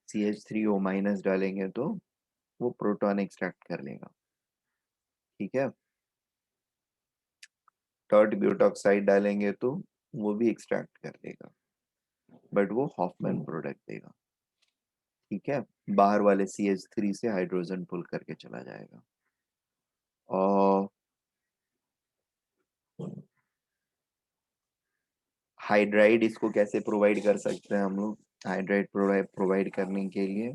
CH3O माइनस डालेंगे तो वो प्रोटॉन एक्सट्रैक्ट कर लेगा। ठीक है, टर्ट ब्यूटॉक्साइड डालेंगे तो वो भी एक्सट्रैक्ट कर लेगा, बट वो हॉफमैन प्रोडक्ट देगा। ठीक है, बाहर वाले CH3 से हाइड्रोजन पुल करके चला जाएगा। और हाइड्राइड इसको कैसे प्रोवाइड कर सकते हैं हम लोग, हाइड्राइड प्रोवाइड करने के लिए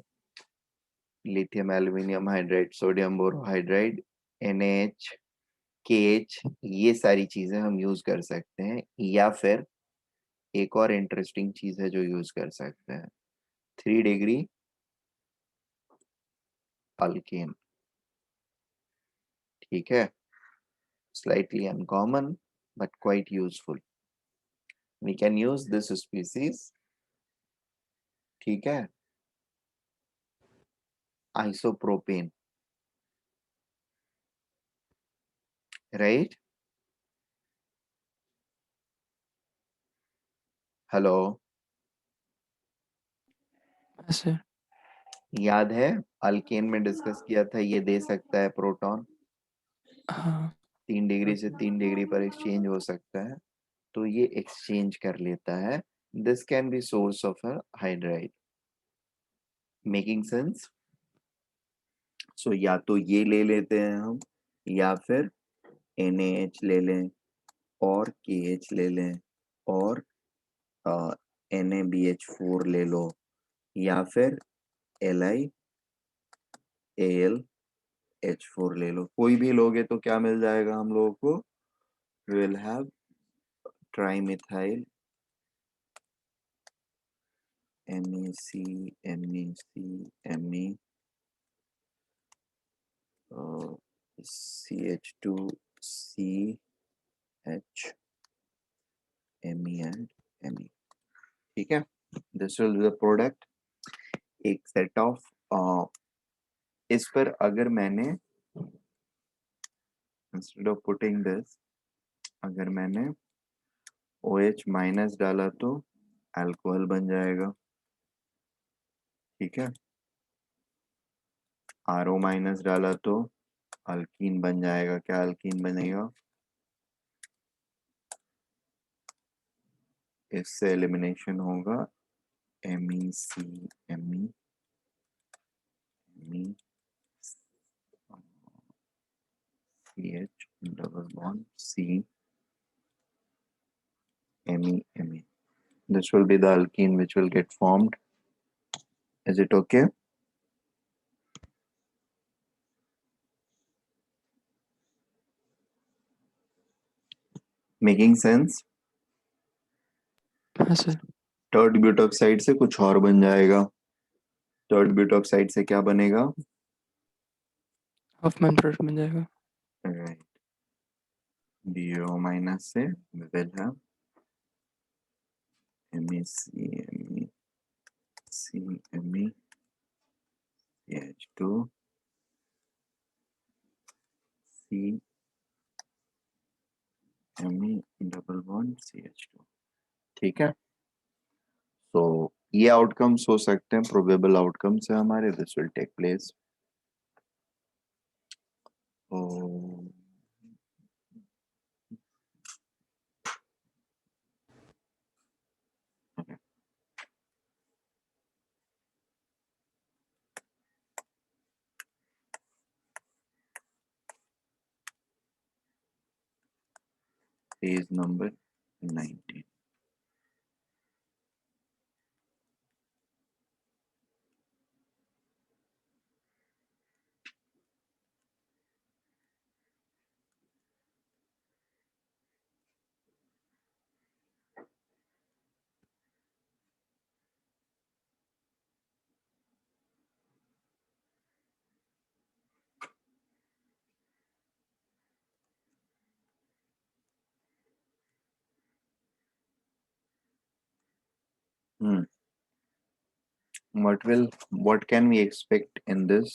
lithium aluminium hydride, sodium borohydride, NaH, KH, ये सारी चीजें हम यूज कर सकते हैं। या फिर एक और इंटरेस्टिंग चीज है जो यूज कर सकते हैं, 3 डिग्री अल्केन। ठीक है, slightly uncommon but quite useful. We can use this species, ठीक है, आइसोप्रोपेन, राइट? हेलो, हाँ सर। याद है अल्केन में डिस्कस किया था, ये दे सकता है प्रोटॉन, हाँ 3 डिग्री से 3 डिग्री पर एक्सचेंज हो सकता है, तो ये एक्सचेंज कर लेता है। This can be source of a hydride. Making sense? So या तो ये ले लेते हैं हम, या फिर NaH ले लें, और KH ले लें, और NaBH4 ले लो, या फिर LiAlH4 ले लो। कोई भी लोगे तो क्या मिल जाएगा हम लोगों को, will have trimethyl MeC CH2CH Me and Me। ठीक है, this will be the product. एक सेट ऑफ इस पर अगर मैंने इंस्टेड ऑफ पुटिंग दिस, अगर मैंने OH माइनस डाला तो अल्कोहल बन जाएगा। ठीक है, RO माइनस डाला तो अल्कीन बन जाएगा। क्या अल्कीन बनेगा, इससे एलिमिनेशन होगा MEC Me Me CH double bond C Me Me। This will be the alkene which will get formed. Is it okay? Making sense? हाँ सर. टर्ड ब्यूटॉक्साइड से कुछ और बन जाएगा. टर्ड ब्यूटॉक्साइड से क्या बनेगा? हॉफमैन प्रोडक्ट बन जाएगा. Right. BO minus से we will have MeCMe CMe CH2 CMe double bond CH2. ठीक है. तो ये आउटकम्स हो सकते हैं, प्रोबेबल आउटकम्स है हमारे. This will take place. Page number 19. What can we expect in this?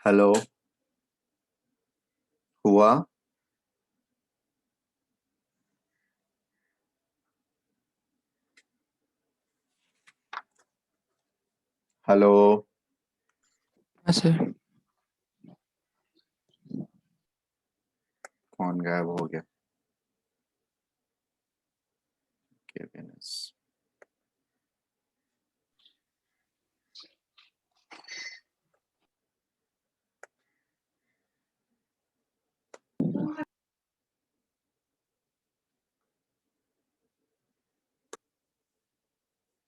Hello, हुआ? हेलो, हाँ सर. कौन गायब हो गया? केविनस.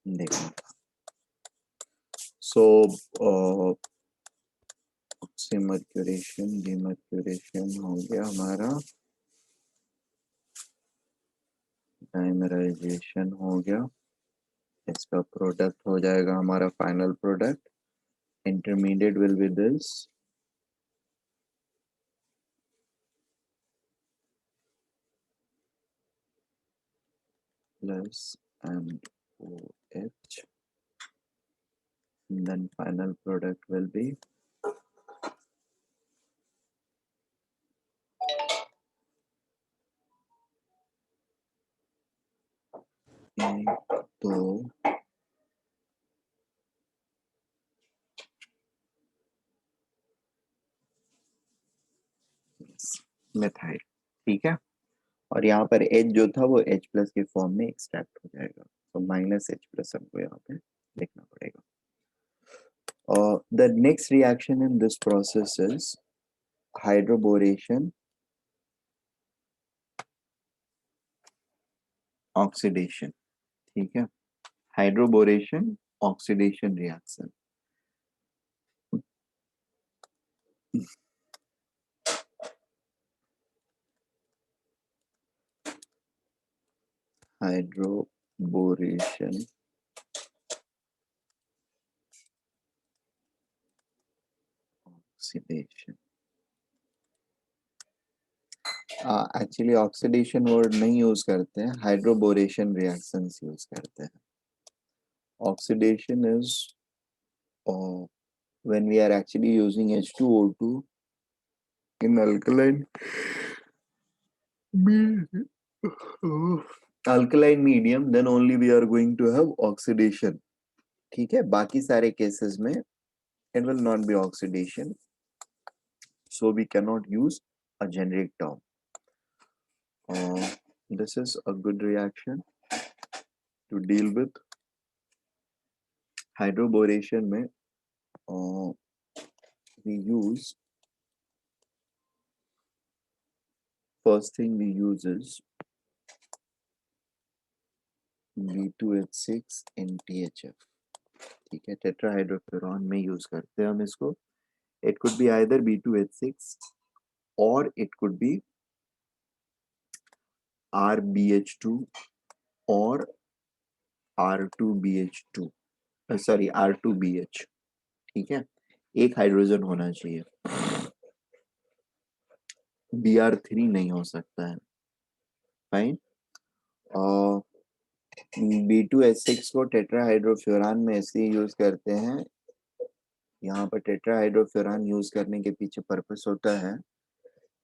देखो, सो ऑक्सीमर्क्यूरेशन, डीमर्क्यूरेशन हो गया हमारा, डाइमराइजेशन हो गया, इसका प्रोडक्ट हो जाएगा हमारा final product, intermediate will be this, plus NOH, and then final product will be एक दो मिथाइल, ठीक है। और यहाँ पर H जो था वो H प्लस के फॉर्म में एक्सट्रैक्ट हो जाएगा, तो माइनस H प्लस हमको यहाँ पे लिखना पड़ेगा। The next reaction in this process is hydroboration oxidation, ठीक है, hydroboration oxidation reaction. Hydroboration oxidation, actually oxidation word नहीं यूज करते हैं, हाइड्रोबोरेशन रिएक्शंस यूज करते हैं। Oxidation is when we are actually using H2O2 in alkaline medium, then only we are going to have oxidation, ठीक है। बाकी सारे cases में it will not be oxidation, so we cannot use a generic term. This is a good reaction to deal with. Hydroboration में we use, first thing we use is B2H6 in THF, ठीक है, tetrahydrofuran में use करते हैं हम इसको। It could be either B2H6 or it could be RBH2 or R2BH2, sorry R2BH, ठीक है, एक हाइड्रोजन होना चाहिए, Br3 नहीं हो सकता है, फाइन। B2H6 को टेट्राहाइड्रोफ्यूरान में इसलिए यूज करते हैं, यहाँ पर टेट्राहाइड्रोफ्यूरान यूज करने के पीछे पर्पस होता है,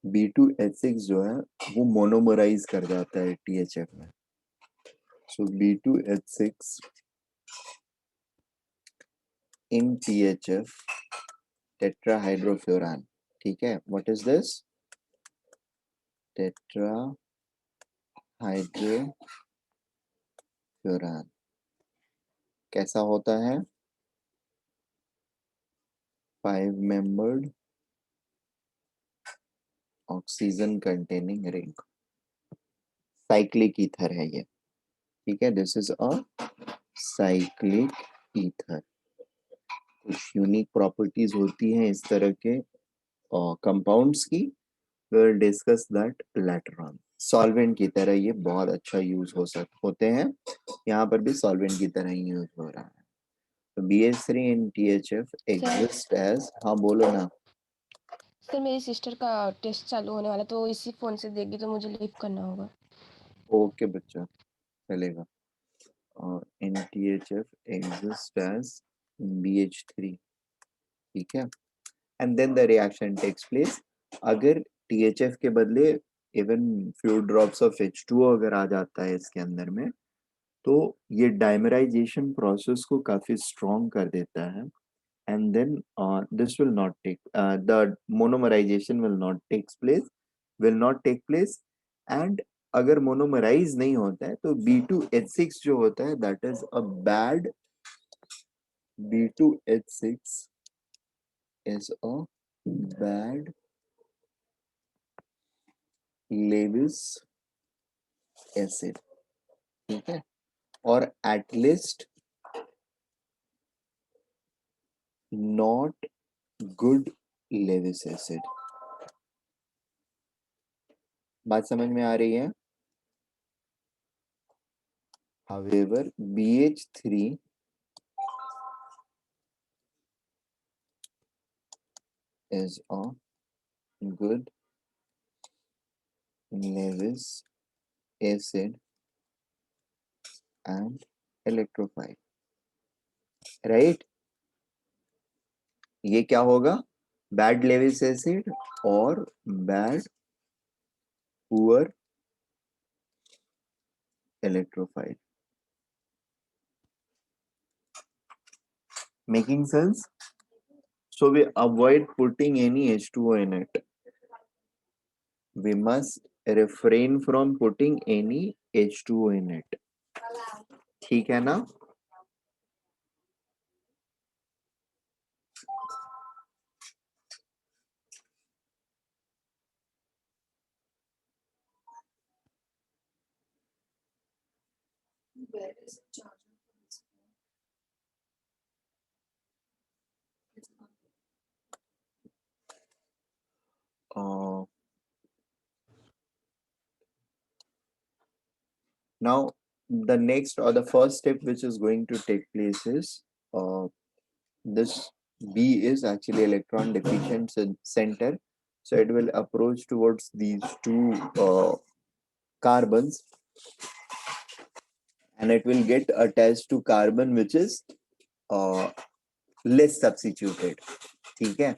B2H6 जो है वो मोनोमराइज कर जाता है THF में, so B2H6 in THF tetrahydrofuran, ठीक है। What is this? Tetrahydrofuran कैसा होता है? 5-membered oxygen containing ring, cyclic ether है ये, ठीक है। This is a cyclic ether. कुछ यूनिक प्रॉपर्टीज होती हैं इस तरह के कंपाउंड्स की, we'll discuss that later on. Solvent की तरह ये बहुत अच्छा यूज होते हैं, यहाँ पर भी सॉल्वेंट की तरह ही यूज हो रहा है। तो BH3 in THF exist as, हाँ बोलो ना। सर मेरी सिस्टर का टेस्ट चालू होने वाला, तो इसी फोन से देगी तो मुझे लीव करना होगा। ओके बच्चा, चलेगा। और in THF exist as BH3, ठीक है, and then the reaction takes place। अगर THF के बदले even few drops of H2O अगर आ जाता है इसके अंदर में, तो ये डाइमराइजेशन प्रोसेस को काफी स्ट्रॉन्ग कर देता है, and then this will not take, the monomerization will not take place, and अगर मोनोमराइज नहीं होता है तो B2H6 जो होता है that is a bad, B2H6 is a bad Lewis acid, ठीक है। और at least not good Lewis acid. बात समझ में आ रही है? However, BH3 is a good Lewis acid and electrophile. Right? ये क्या होगा? Bad Lewis acid और bad poor electrophile. Making sense? So we avoid putting any H2O in it. We must refrain from putting any H2O in it. ठीक है ना? Where is the charger for this phone? It's not. Now, the next or the first step which is going to take place is this B is actually electron deficient center. So it will approach towards these two carbons and it will get attached to carbon which is less substituted. ठीक है?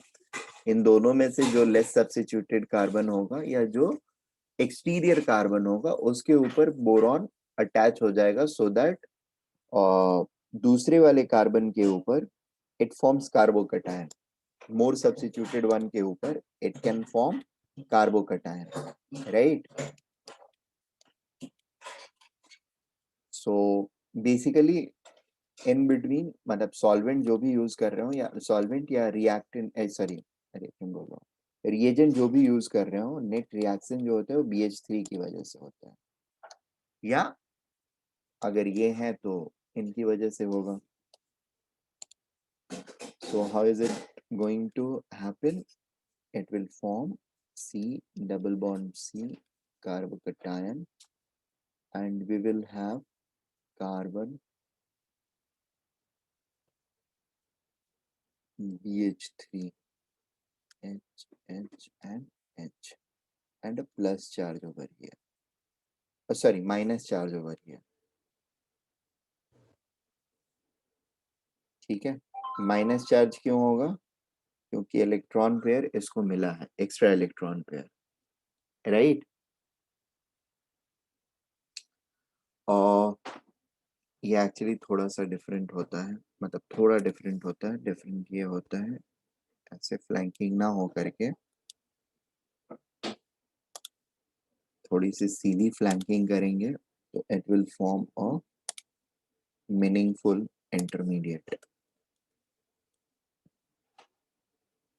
इन दोनों में से जो less substituted carbon होगा या जो exterior carbon होगा उसके ऊपर बोरॉन अटैच हो जाएगा सो दैट दूसरे वाले कार्बन के ऊपर it forms carbocation. More substituted one के ऊपर it can form carbocation. Right? So basically in between मतलब सॉल्वेंट जो भी यूज कर रहे हो या सॉल्वेंट या रिएक्टेंट रिएजेंट जो भी यूज कर रहे हो नेट रिएक्शन जो होता है वो BH3 की वजह से होता है या अगर ये है तो इनकी वजह से होगा. So how is it going to happen? It will form C double bond C carbocation and we will have carbon BH3 H H and H and a plus charge over here. Oh, sorry, minus charge over here. ठीक है? Minus charge क्यों होगा? क्योंकि electron pair इसको मिला है, extra electron pair. Right? और ये एक्चुअली थोड़ा सा डिफरेंट होता है, मतलब थोड़ा डिफरेंट होता है. डिफरेंट ये होता है ऐसे फ्लैंकिंग ना हो करके थोड़ी सी सीधी फ्लैंकिंग करेंगे तो it will form a meaningful intermediate.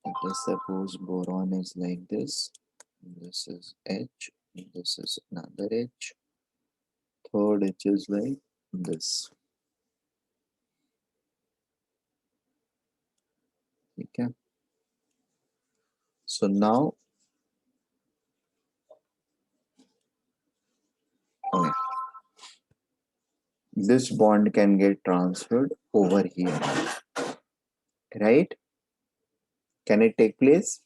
Let us suppose boron is like this. This is H. This is another H. Third H is like this. Okay. So now, okay, this bond can get transferred over here. Right? Can it take place?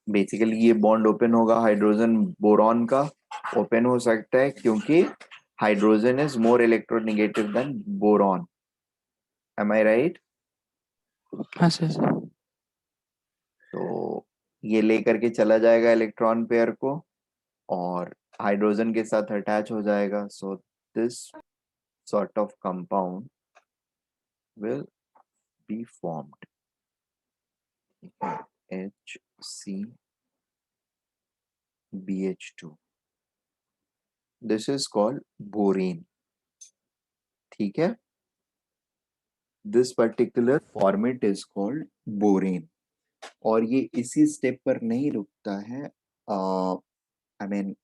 Basically ये bond open होगा hydrogen boron का open हो सकता है क्योंकि hydrogen is more electronegative than boron. Am I right? हाँ sir. तो ये लेकर के चला जाएगा इलेक्ट्रॉन पेयर को और हाइड्रोजन के साथ अटैच हो जाएगा. So this sort of compound will be formed. HCBH2. This is called borane. ठीक है? This particular format is called borane. और ये इसी स्टेप पर नहीं रुकता है. I mean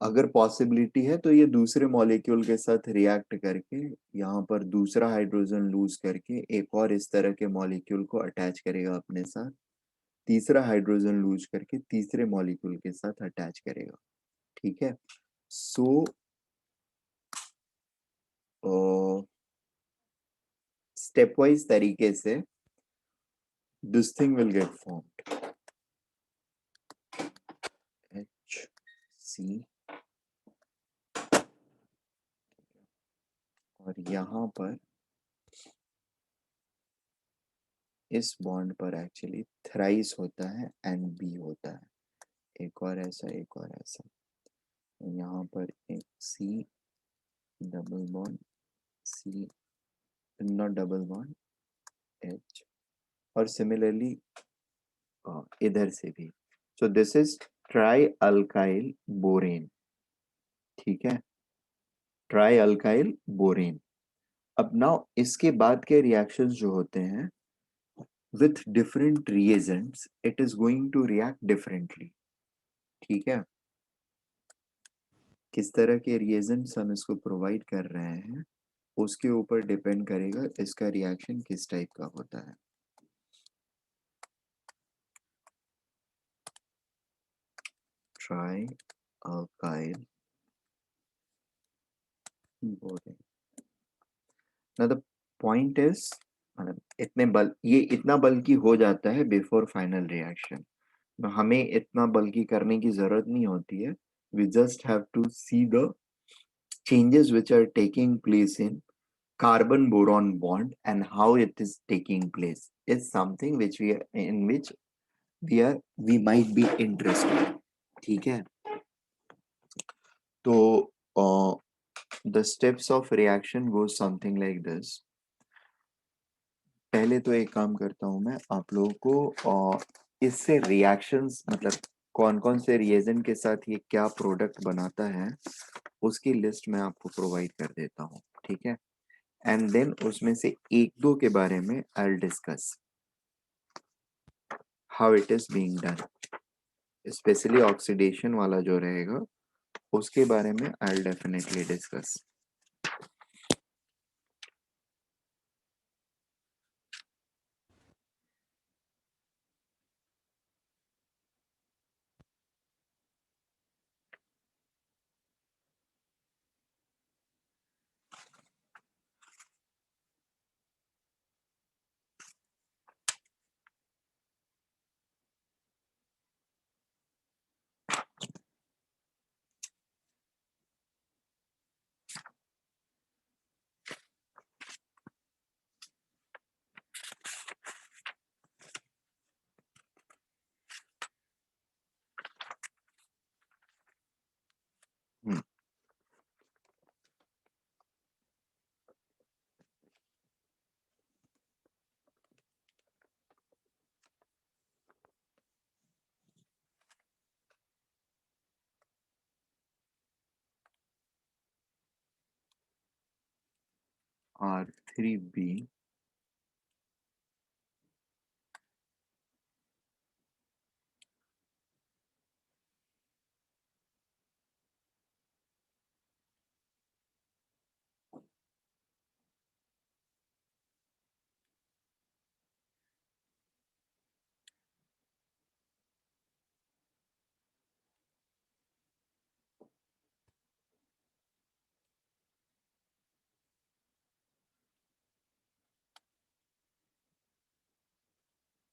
अगर पॉसिबिलिटी है तो ये दूसरे मॉलिक्यूल के साथ रिएक्ट करके यहाँ पर दूसरा हाइड्रोजन लूज करके एक और इस तरह के मॉलिक्यूल को अटैच करेगा अपने साथ, तीसरा हाइड्रोजन लूज करके तीसरे मॉलिक्यूल के साथ अटैच करेगा। ठीक है, सो स्टेप वाइज तरीके से this thing will get formed. HC और यहाँ पर इस बॉन्ड पर एक्चुअली थ्राइस होता है एंड बी होता है, एक और ऐसा एक और ऐसा, यहाँ पर एक C double bond C, not double bond H, और सिमिलरली इधर से भी। So this is try alkyl borane. ठीक है, ट्राई अल्काइल बोरेन। अब नाउ इसके बाद के रिएक्शंस जो होते हैं with different reagents it is going to react differently। ठीक है, किस तरह के reagents हम इसको प्रोवाइड कर रहे हैं उसके ऊपर डिपेंड करेगा इसका रिएक्शन किस टाइप का होता है। Try alkyl borane. Now the point is, मतलब ये इतना बल्कि हो जाता है बिफोर फाइनल रिएक्शन, हमें इतना बल्कि करने की जरूरत नहीं होती है। We just have to see the changes which are taking place in carbon boron bond and how it is taking place is something which we might be interested। ठीक है, तो the steps of reaction goes something like this। पहले तो एक काम करता हूं मैं आप लोगों को इससे रिएक्शंस मतलब कौन कौन से रिएजेंट के साथ ये क्या प्रोडक्ट बनाता है उसकी लिस्ट मैं आपको प्रोवाइड कर देता हूँ। ठीक है, एंड देन उसमें से एक दो के बारे में I will discuss how it is being done, specially oxidation वाला जो रहेगा उसके बारे में I will definitely discuss. R3B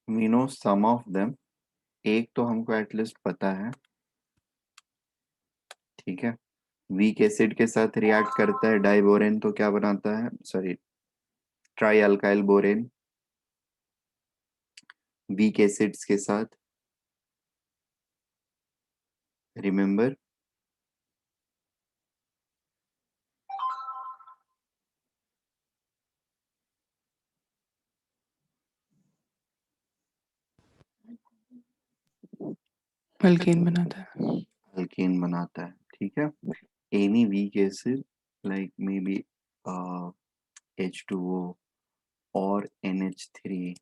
we know some of them, एक तो हमको एटलीस्ट पता है। ठीक है, वीक एसिड के साथ रिएक्ट करता है डाइबोरेन तो क्या बनाता है, sorry try alkyl borane weak acids के साथ, रिमेंबर। अल्केन बनाता है। अल्केन बनाता है। ठीक है, any weak acid like may be H2O और NH3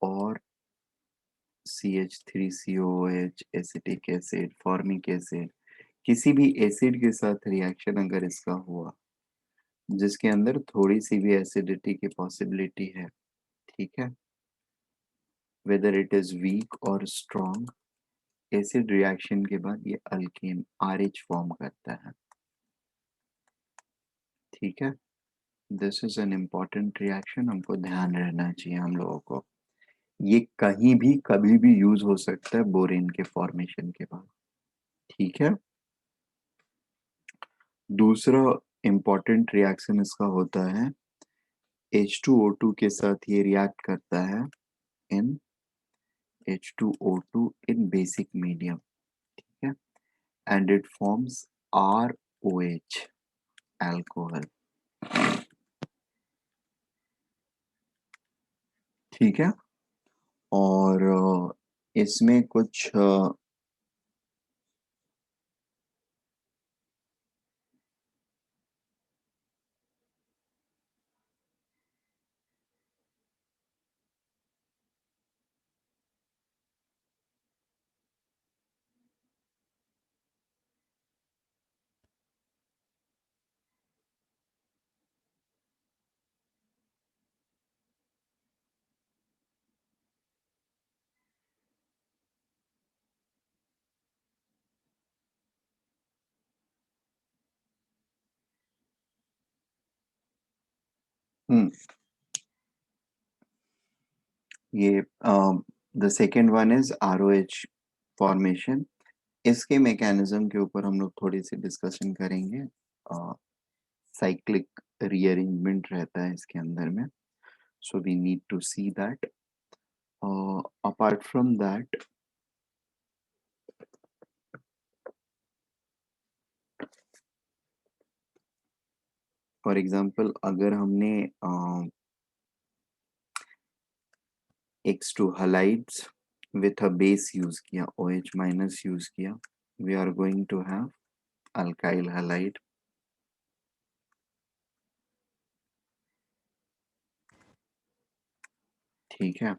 और CH3COOH, acetic acid, formic acid, किसी भी एसिड के साथ रिएक्शन अगर इसका हुआ जिसके अंदर थोड़ी सी भी एसिडिटी की पॉसिबिलिटी है, ठीक है, वेदर इट इज वीक और स्ट्रॉन्ग, एसिड रिएक्शन के बाद ये अल्केन RH फॉर्म करता है, ठीक है। This is an important reaction, हमको ध्यान रहना चाहिए हम लोगों को। ये कहीं भी कभी भी यूज हो सकता है बोरेन के फॉर्मेशन के बाद, ठीक है। दूसरा इम्पॉर्टेंट रिएक्शन इसका होता है H2O2 के साथ ये रिएक्ट करता है इन H2O2 in basic medium, ठीक है, and it forms ROH alcohol, ठीक है। और इसमें कुछ ये the second one is ROH formation. इसके मैकेनिज्म के ऊपर हम लोग थोड़ी सी डिस्कशन करेंगे। साइक्लिक रीअरेंजमेंट रहता है इसके अंदर में, so we need to see that. Apart from that, for example अगर हमने X2 halides with a base use किया, OH माइनस यूज किया, we are going to have alkyl halide, ठीक है।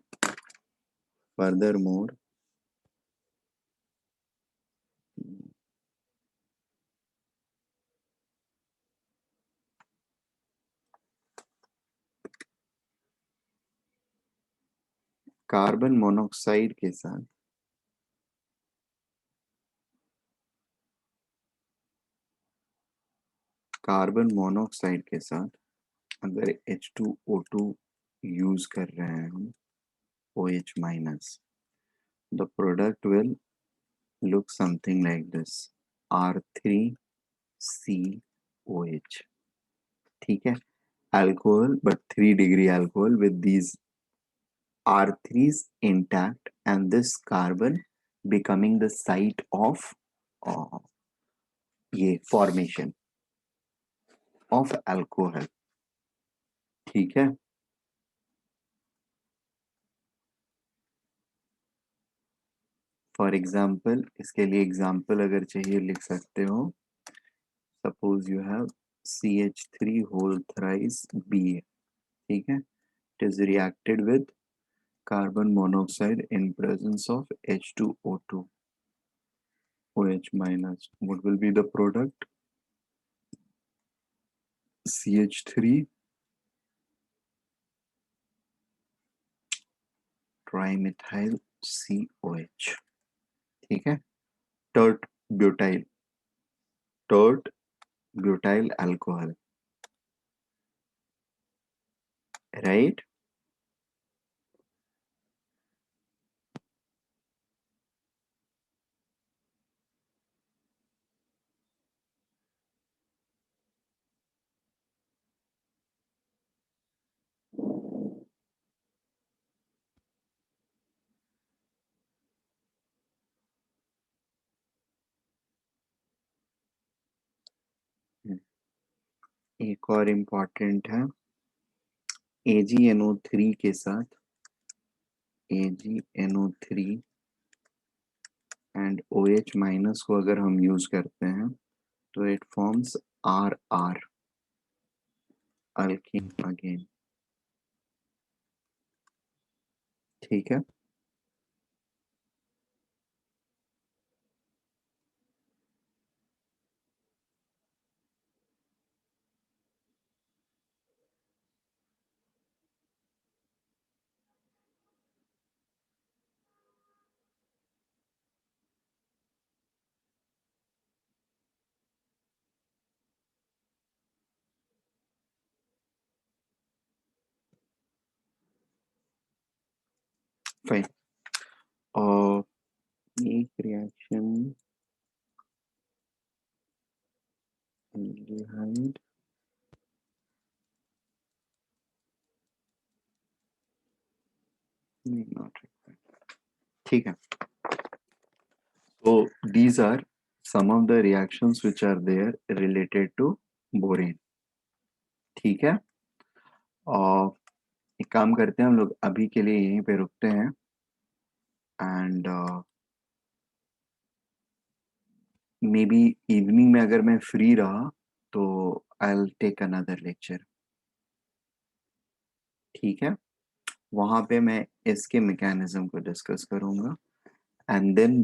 फर्दर मोर कार्बन मोनोऑक्साइड के साथ अगर H2O2 use कर रहे हैं हम, OH minus, the product will look something like this, R3COH, ठीक है। alcohol but 3 degree alcohol with these R3s intact and this carbon becoming the site of ये formation of alcohol, ठीक है। फॉर एग्जाम्पल, इसके लिए एग्जाम्पल अगर चाहिए लिख सकते हो, suppose you have CH3 whole thrice Ba, ठीक है, it is reacted with carbon monoxide in presence of H2O2, OH minus. What will be the product? CH3 trimethyl COH, ठीक है। Tert butyl, tert butyl alcohol, right. एक और important है, AgNO3 के साथ AgNO3 and OH minus को अगर हम यूज करते हैं तो it forms RR alkyne again, ठीक है। फाइन। और एक रिएक्शन एल्डिहाइड नॉट रिक्वायर्ड, ठीक है। So these are some of the reactions which are there related to borane, ठीक है। और एक काम करते हैं हम लोग अभी के लिए यहीं पे रुकते हैं एंड मे बी इवनिंग में अगर मैं फ्री रहा तो I will take another lecture, ठीक है। वहां पे मैं इसके मैकेनिज्म को डिस्कस करूंगा and then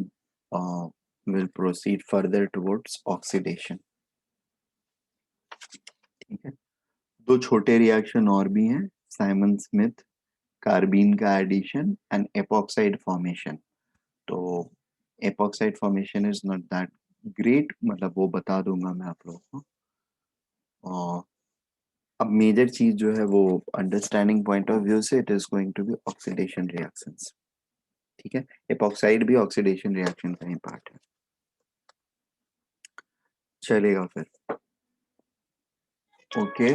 will proceed further towards oxidation, ठीक है। दो छोटे रिएक्शन और भी हैं, साइमन स्मिथ कार्बीन का एडिशन एंड एपॉक्साइड फॉर्मेशन। तो epoxide formation is not that great, मतलब वो बता दूंगा मैं आप लोगों को। और अब मेजर चीज जो है वो अंडरस्टैंडिंग पॉइंट ऑफ व्यू से it is going to be oxidation reactions, ठीक है। एपॉक्साइड भी ऑक्सीडेशन रिएक्शन का ही पार्ट है, चलेगा फिर, ओके।